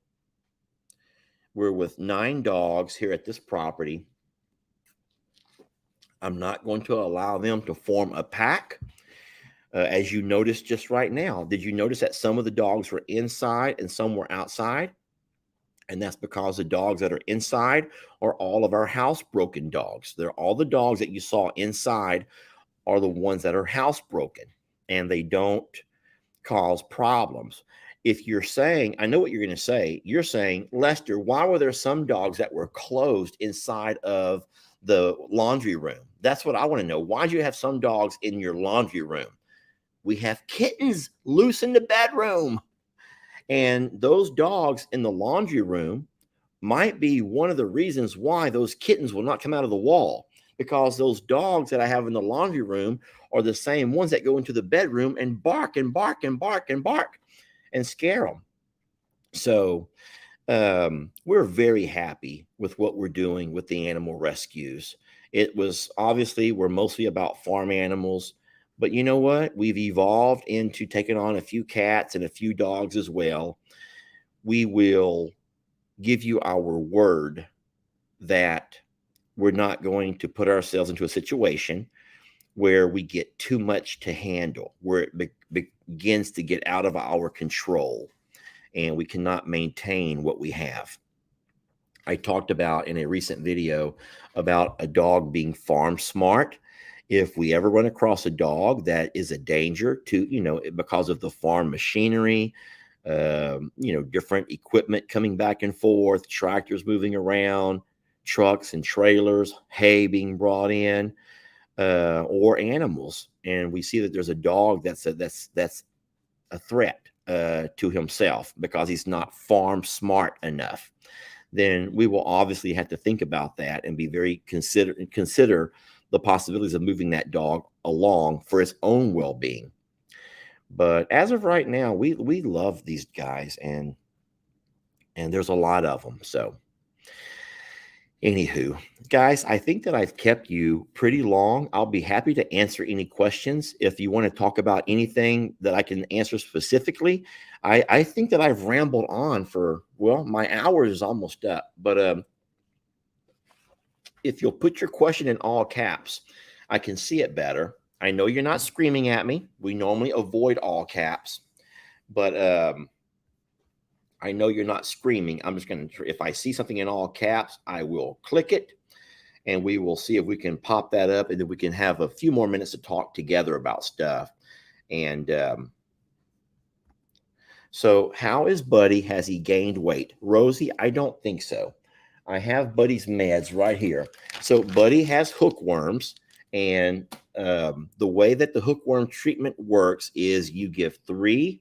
with 9 dogs here at this property. I'm not going to allow them to form a pack. As you noticed just right now, did you notice that some of the dogs were inside and some were outside? And that's because the dogs that are inside are all of our housebroken dogs. They're all the dogs that you saw inside are the ones that are housebroken, and they don't cause problems. If you're saying, I know what you're going to say, you're saying, Lester, why were there some dogs that were closed inside of the laundry room? That's what I want to know. Why do you have some dogs in your laundry room? We have kittens loose in the bedroom. And those dogs in the laundry room might be one of the reasons why those kittens will not come out of the wall, because those dogs that I have in the laundry room are the same ones that go into the bedroom and bark and bark and bark and bark and scare them. So we're very happy with what we're doing with the animal rescues. It was obviously we're mostly about farm animals, but you know what? We've evolved into taking on a few cats and a few dogs as well. We will give you our word that we're not going to put ourselves into a situation where we get too much to handle, where it begins to get out of our control and we cannot maintain what we have. I talked about in a recent video about a dog being farm smart. If we ever run across a dog that is a danger to, because of the farm machinery, different equipment coming back and forth, tractors moving around, trucks and trailers, hay being brought in, or animals, and we see that there's a dog that's a threat to himself because he's not farm smart enough, then we will obviously have to think about that and be very consider the possibilities of moving that dog along for its own well-being. But as of right now, we love these guys, and there's a lot of them. So anywho, guys, I think that I've kept you pretty long. I'll be happy to answer any questions. If you want to talk about anything that I can answer specifically, I think that I've rambled on for, well, my hour is almost up. But if you'll put your question in all caps, I can see it better. I know you're not screaming at me. We normally avoid all caps, but I know you're not screaming. I'm just going to, if I see something in all caps, I will click it and we will see if we can pop that up, and then we can have a few more minutes to talk together about stuff. And so how is Buddy? Has he gained weight? Rosie, I don't think so. I have Buddy's meds right here. So Buddy has hookworms, and the way that the hookworm treatment works is you give 3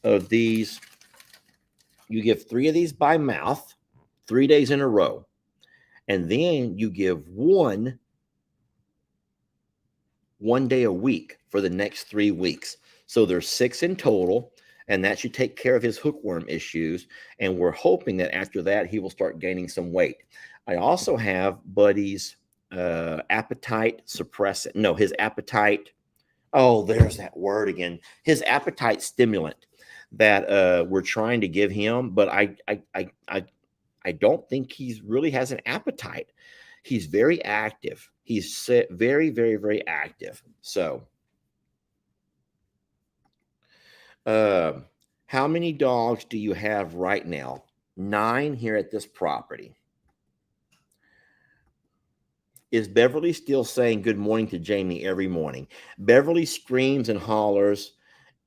of these. You give 3 of these by mouth 3 days in a row. And then you give one day a week for the next 3 weeks. So there's 6 in total, and that should take care of his hookworm issues. And we're hoping that after that, he will start gaining some weight. I also have Buddy's appetite suppressant. No, his appetite. Oh, there's that word again. His appetite stimulant that we're trying to give him, but I don't think he's really has an appetite. He's very active. He's very, very, very active. So, how many dogs do you have right now? 9 here at this property. Is Beverly still saying good morning to Jamie every morning? Beverly screams and hollers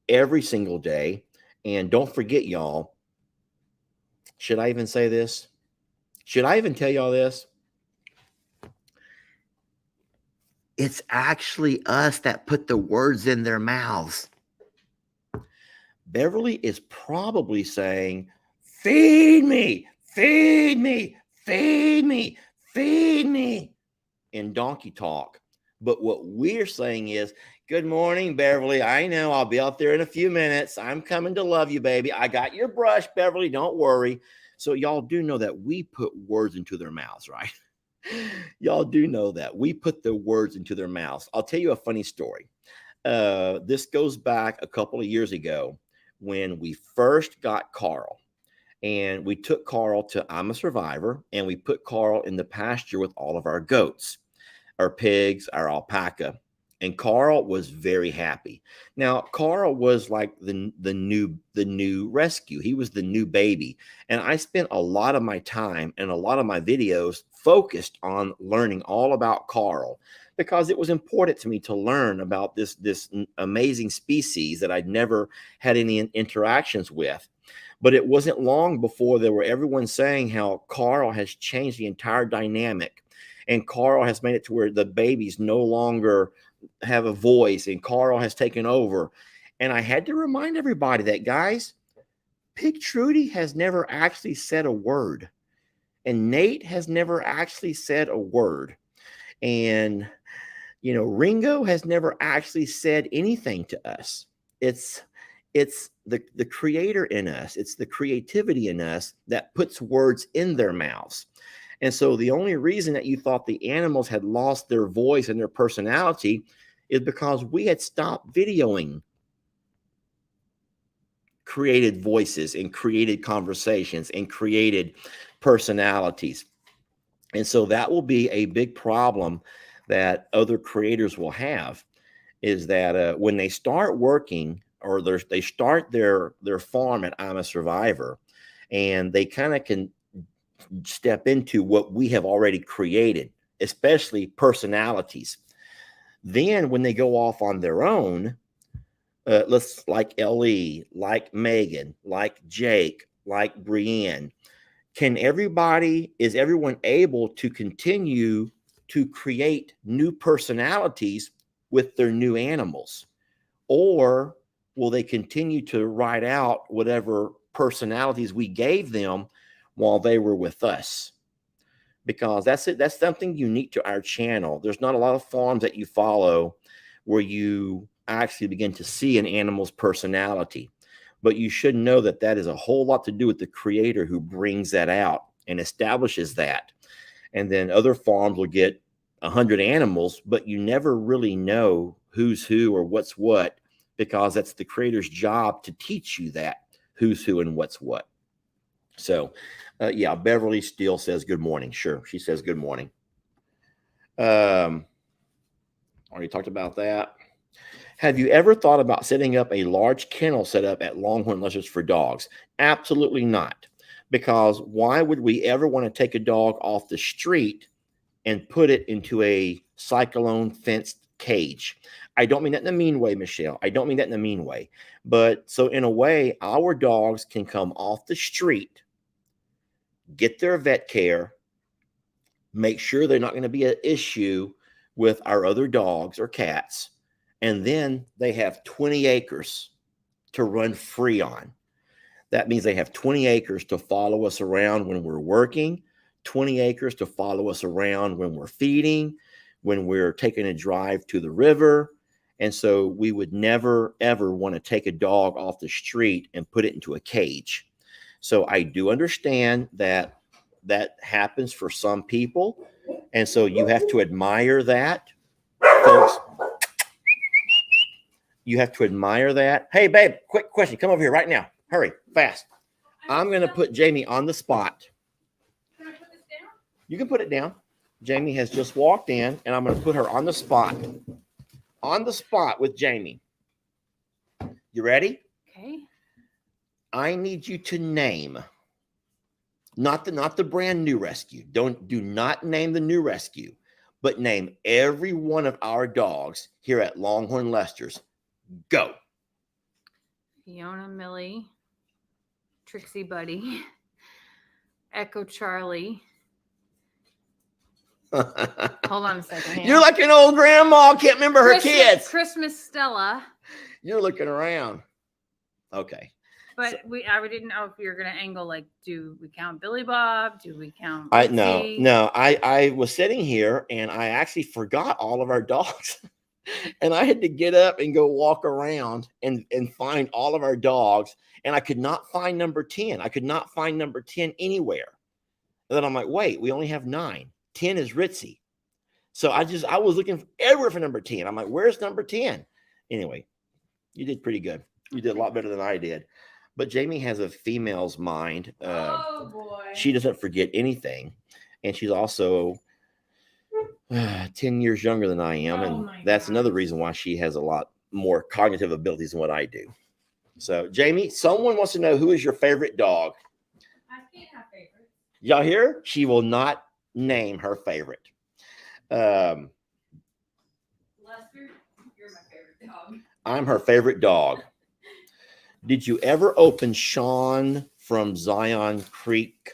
every single day. And don't forget, y'all, should I even say this? Should I even tell y'all this? It's actually us that put the words in their mouths. Beverly is probably saying, feed me, feed me, feed me, feed me in donkey talk. But what we're saying is, good morning, Beverly. I know I'll be out there in a few minutes. I'm coming to love you, baby. I got your brush, Beverly. Don't worry. So y'all do know that we put words into their mouths, right? Y'all do know that we put the words into their mouths. I'll tell you a funny story. This goes back a couple of years ago when we first got Carl. And we took Carl to I'm a Survivor, and we put Carl in the pasture with all of our goats, our pigs, our alpaca. And Carl was very happy. Now, Carl was like the new rescue. He was the new baby. And I spent a lot of my time and a lot of my videos focused on learning all about Carl, because it was important to me to learn about this amazing species that I'd never had any interactions with. But it wasn't long before there were everyone saying how Carl has changed the entire dynamic. And Carl has made it to where the babies no longer have a voice, and Carl has taken over. And I had to remind everybody that, guys, Pig Trudy has never actually said a word. And Nate has never actually said a word. And, Ringo has never actually said anything to us. It's the creator in us. It's the creativity in us that puts words in their mouths. And so the only reason that you thought the animals had lost their voice and their personality is because we had stopped videoing created voices and created conversations and created personalities. And so that will be a big problem that other creators will have, is that when they start working, or they start their farm at I'm a Survivor, and they kind of can step into what we have already created, especially personalities. Then when they go off on their own, let's like Ellie, like Megan, like Jake, like Brienne, is everyone able to continue to create new personalities with their new animals? Or will they continue to ride out whatever personalities we gave them while they were with us? Because that's it. That's something unique to our channel. There's not a lot of farms that you follow where you actually begin to see an animal's personality. But you should know that that is a whole lot to do with the creator who brings that out and establishes that. And then other farms will get 100 animals, but you never really know who's who or what's what, because that's the creator's job to teach you that who's who and what's what. So, yeah, Beverly Steele says good morning. Sure, she says good morning. Already talked about that. Have you ever thought about setting up a large kennel setup at Longhorn Lester's for dogs? Absolutely not. Because why would we ever want to take a dog off the street and put it into a cyclone fenced cage? I don't mean that in a mean way, Michelle. I don't mean that in a mean way. But so in a way, our dogs can come off the street, get their vet care, make sure they're not going to be an issue with our other dogs or cats, and then they have 20 acres to run free on. That means they have 20 acres to follow us around when we're working, 20 acres to follow us around when we're feeding, when we're taking a drive to the river. And so we would never, ever want to take a dog off the street and put it into a cage. So I do understand that that happens for some people. And so you have to admire that, folks. You have to admire that. Hey, babe, quick question. Come over here right now. Hurry, fast. I'm going to put Jamie on the spot. Can I put this down? You can put it down. Jamie has just walked in, and I'm going to put her on the spot. On the spot with Jamie. You ready? Okay. I need you to name, not the brand new rescue. Do not name the new rescue, but name every one of our dogs here at Longhorn Lester's. Go. Fiona, Millie, Trixie, Buddy, Echo, Charlie. Hold on a second. You're like an old grandma. Can't remember her kids. Christmas, Stella. You're looking around. Okay. But so, I didn't know if you were going to angle, like, do we count Billy Bob? Do we count? No. I was sitting here and I actually forgot all of our dogs. And I had to get up and go walk around and find all of our dogs. And I could not find number 10. I could not find number 10 anywhere. And then I'm like, wait, we only have 9. 10 is Ritzy. So I was looking everywhere for number 10. I'm like, where's number 10? Anyway, you did pretty good. You did a lot better than I did. But Jamie has a female's mind. Oh, boy. She doesn't forget anything. And she's also 10 years younger than I am. And that's another reason why she has a lot more cognitive abilities than what I do. So, Jamie, someone wants to know, who is your favorite dog? I can't have favorites. Y'all hear? She will not name her favorite. Lester, you're my favorite dog. I'm her favorite dog. Did you ever open Sean from Zion Creek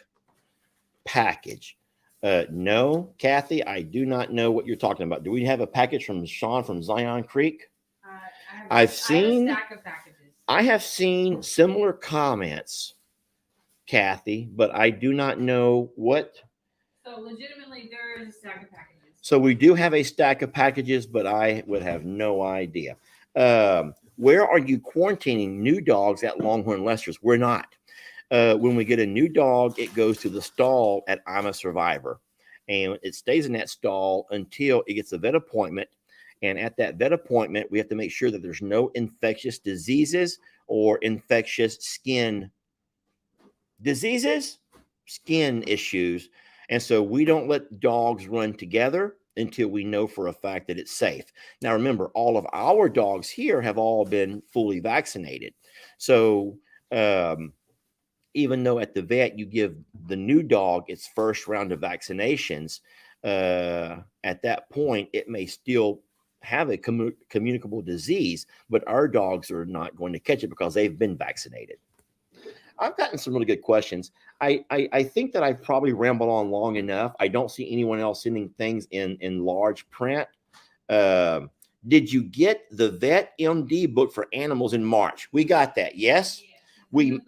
package? No, Kathy, I do not know what you're talking about. Do we have a package from Sean from Zion Creek? I have a stack of packages. I have seen similar comments, Kathy, but I do not know what. So legitimately, there is a stack of packages. So we do have a stack of packages, but I would have no idea. Where are you quarantining new dogs at Longhorn Lester's? We're not. When we get a new dog, it goes to the stall at I'm a Survivor, and it stays in that stall until it gets a vet appointment. And at that vet appointment, we have to make sure that there's no infectious diseases or infectious skin diseases, skin issues. And so we don't let dogs run together until we know for a fact that it's safe. Now, remember, all of our dogs here have all been fully vaccinated. So, even though at the vet you give the new dog its first round of vaccinations, at that point it may still have a communicable disease, but our dogs are not going to catch it because they've been vaccinated. I've gotten some really good questions. I think that I've probably rambled on long enough. I don't see anyone else sending things in large print. Um, did you get the Vet MD book for animals in March? We got that. Yes, we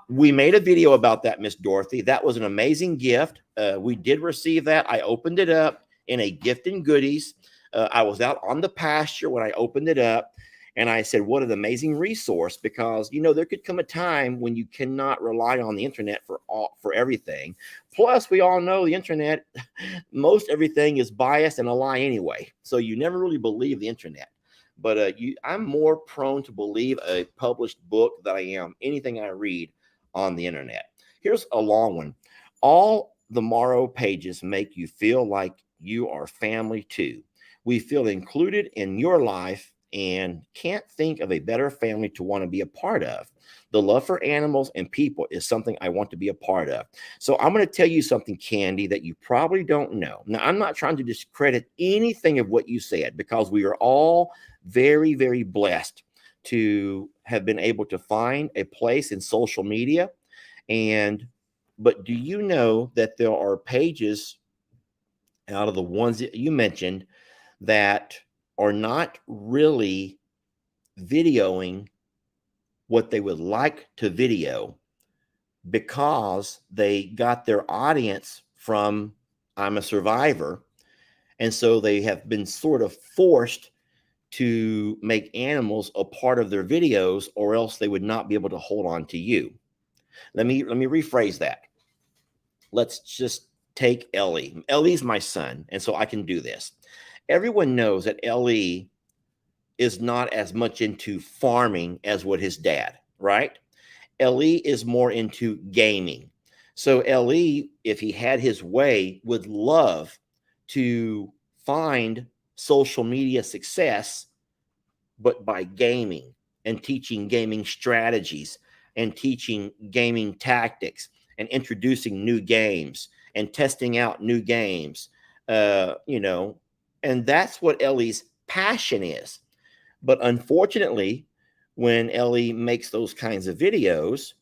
we made a video about that, Miss Dorothy. That was an amazing gift. We did receive that. I opened it up in a gift and goodies. I was out on the pasture when I opened it up, and I said, what an amazing resource, because there could come a time when you cannot rely on the internet for everything. Plus, we all know the internet, most everything is biased and a lie anyway. So you never really believe the internet. But I'm more prone to believe a published book than I am anything I read on the internet. Here's a long one. All the Morrow pages make you feel like you are family too. We feel included in your life and can't think of a better family to want to be a part of. The love for animals and people is something I want to be a part of. So I'm going to tell you something, Candy, that you probably don't know. Now, I'm not trying to discredit anything of what you said, because we are all very, very blessed to have been able to find a place in social media. But do you know that there are pages out of the ones that you mentioned that are not really videoing what they would like to video, because they got their audience from I'm a Survivor. And so they have been sort of forced to make animals a part of their videos, or else they would not be able to hold on to you. Let me rephrase that. Let's just take Ellie. Ellie's my son, and so I can do this. Everyone knows that Ellie is not as much into farming as what his dad, right? Ellie is more into gaming. So Ellie, if he had his way, would love to find social media success, but by gaming and teaching gaming strategies and teaching gaming tactics and introducing new games and testing out new games, and that's what Ellie's passion is. But unfortunately, when Ellie makes those kinds of videos,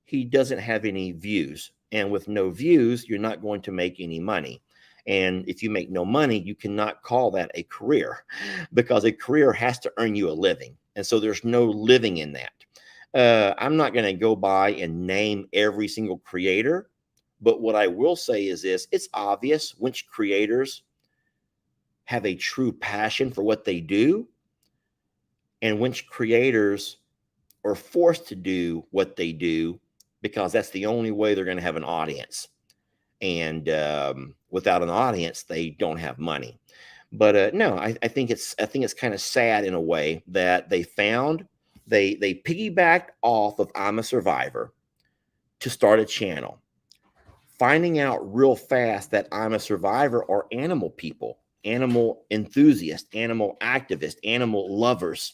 he doesn't have any views. And with no views, you're not going to make any money. And if you make no money, you cannot call that a career, because a career has to earn you a living. And so there's no living in that. I'm not going to go by and name every single creator, but what I will say is this: it's obvious which creators have a true passion for what they do, and which creators are forced to do what they do because that's the only way they're going to have an audience. And without an audience, they don't have money. But no, I think it's kind of sad in a way that they piggybacked off of I'm a Survivor to start a channel, finding out real fast that I'm a Survivor are animal people, animal enthusiasts, animal activists, animal lovers.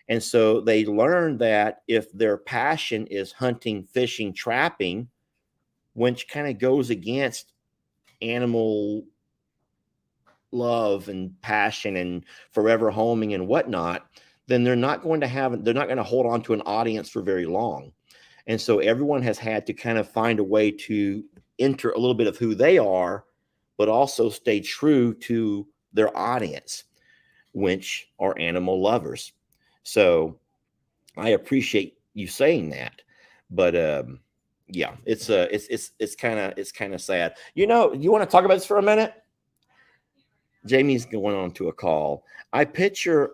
And so they learned that if their passion is hunting, fishing, trapping, which kind of goes against animal love and passion and forever homing and whatnot, then they're not going to hold on to an audience for very long. And so everyone has had to kind of find a way to enter a little bit of who they are, but also stay true to their audience, which are animal lovers. So I appreciate you saying that, but yeah, it's kind of sad. You want to talk about this for a minute? Jamie's going on to a call. I picture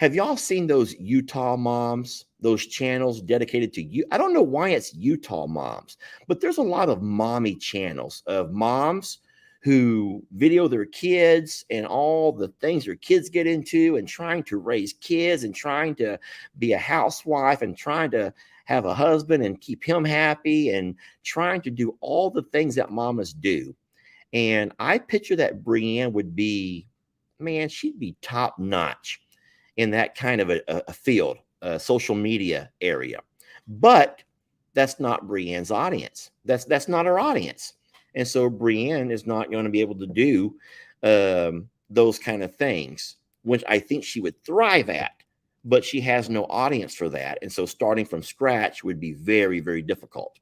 Have y'all seen those Utah moms, those channels dedicated to you? I don't know why it's Utah moms, but there's a lot of mommy channels of moms who video their kids and all the things their kids get into and trying to raise kids and trying to be a housewife and trying to have a husband and keep him happy and trying to do all the things that mamas do. And I picture that Brienne would be, man, she'd be top notch in that kind of a field, a social media area. But that's not Brienne's audience. That's not her audience. And so Brienne is not going to be able to do those kind of things, which I think she would thrive at. But she has no audience for that. And so starting from scratch would be very, very difficult.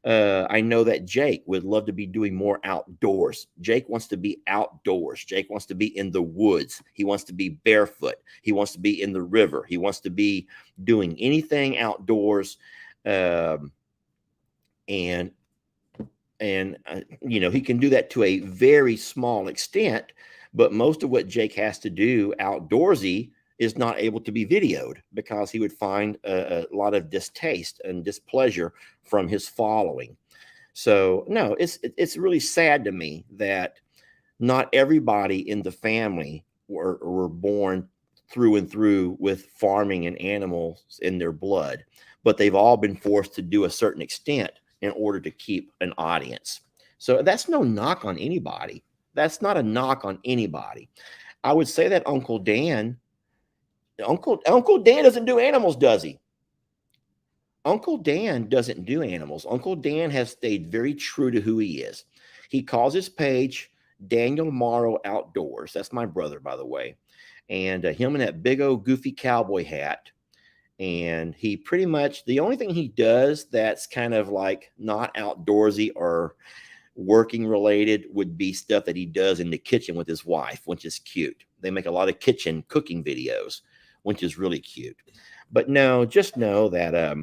I know that Jake would love to be doing more outdoors. Jake wants to be outdoors. Jake wants to be in the woods. He wants to be barefoot. He wants to be in the river. He wants to be doing anything outdoors. And you know, he can do that to a very small extent, but most of what Jake has to do outdoorsy is not able to be videoed because he would find a lot of distaste and displeasure from his following. So no, it's really sad to me that not everybody in the family were born through and through with farming and animals in their blood, but they've all been forced to do a certain extent in order to keep an audience. So that's no knock on anybody. That's not a knock on anybody. I would say that Uncle Dan doesn't do animals, does he? Uncle Dan doesn't do animals. Uncle Dan has stayed very true to who he is. He calls his page Daniel Morrow Outdoors. That's my brother, by the way. And him in that big old goofy cowboy hat. And he pretty much, the only thing he does that's kind of like not outdoorsy or working related would be stuff that he does in the kitchen with his wife, which is cute. They make a lot of kitchen cooking videos, which is really cute. But no, just know that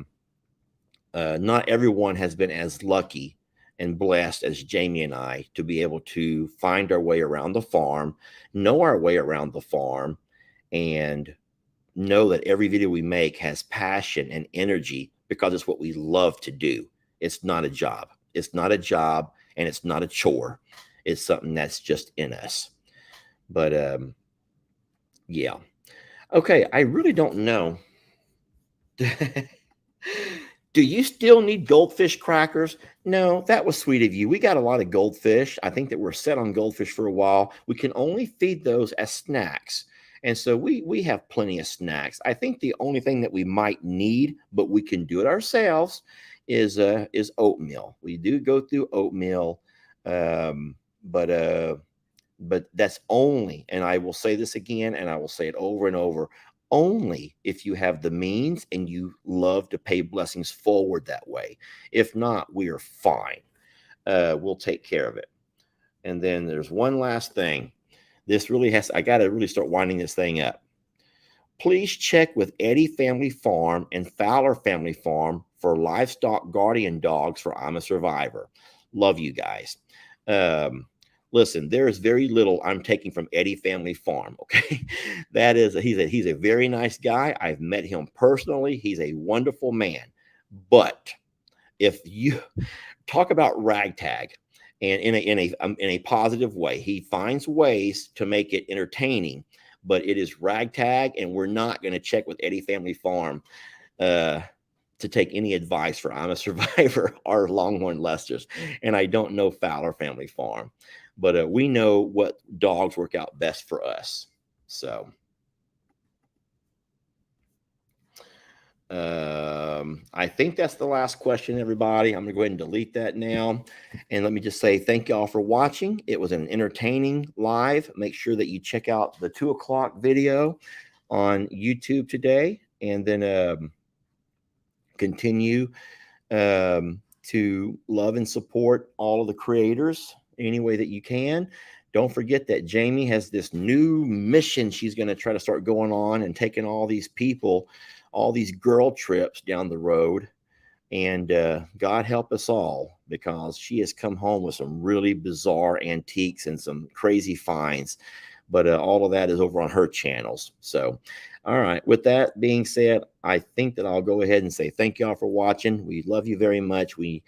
not everyone has been as lucky and blessed as Jamie and I to be able to find our way around the farm, know our way around the farm, and know that every video we make has passion and energy because it's what we love to do. It's not a job. It's not a job and it's not a chore. It's something that's just in us. But yeah. Okay, I really don't know. Do you still need goldfish crackers? No, that was sweet of you. We got a lot of goldfish. I think that we're set on goldfish for a while. We can only feed those as snacks. And so we have plenty of snacks. I think the only thing that we might need, but we can do it ourselves, is oatmeal. We do go through oatmeal, but that's only, and I will say this again, and I will say it over and over, only if you have the means and you love to pay blessings forward that way. If not, we are fine. We'll take care of it. And then there's one last thing. This really I got to really start winding this thing up. Please check with Eddy Family Farm and Fowler Family Farm for livestock guardian dogs for I'm a Survivor. Love you guys. Listen, there is very little I'm taking from Eddy Family Farm. Okay, that is he's a very nice guy. I've met him personally. He's a wonderful man. But if you talk about ragtag, and in a positive way, he finds ways to make it entertaining. But it is ragtag, and we're not going to check with Eddy Family Farm to take any advice for I'm a Survivor or Longhorn Lester's. And I don't know Fowler Family Farm. But we know what dogs work out best for us. So I think that's the last question, everybody. I'm going to go ahead and delete that now. And let me just say thank y'all for watching. It was an entertaining live. Make sure that you check out the 2 o'clock video on YouTube today. And then continue to love and support all of the creators any way that you can. Don't forget that Jamie has this new mission she's going to try to start going on and taking all these people, all these girl trips down the road. And God help us all, because she has come home with some really bizarre antiques and some crazy finds. but all of that is over on her channels. So, all right. With that being said, I think that I'll go ahead and say thank y'all for watching. We love you very much. We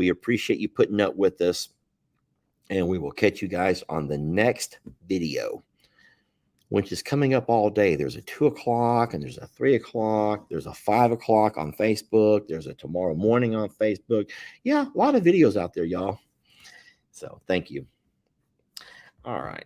appreciate you putting up with us, and we will catch you guys on the next video, which is coming up all day. There's a 2 o'clock and there's a 3 o'clock. There's a 5 o'clock on Facebook. There's a tomorrow morning on Facebook. Yeah, a lot of videos out there, y'all. So thank you. All right.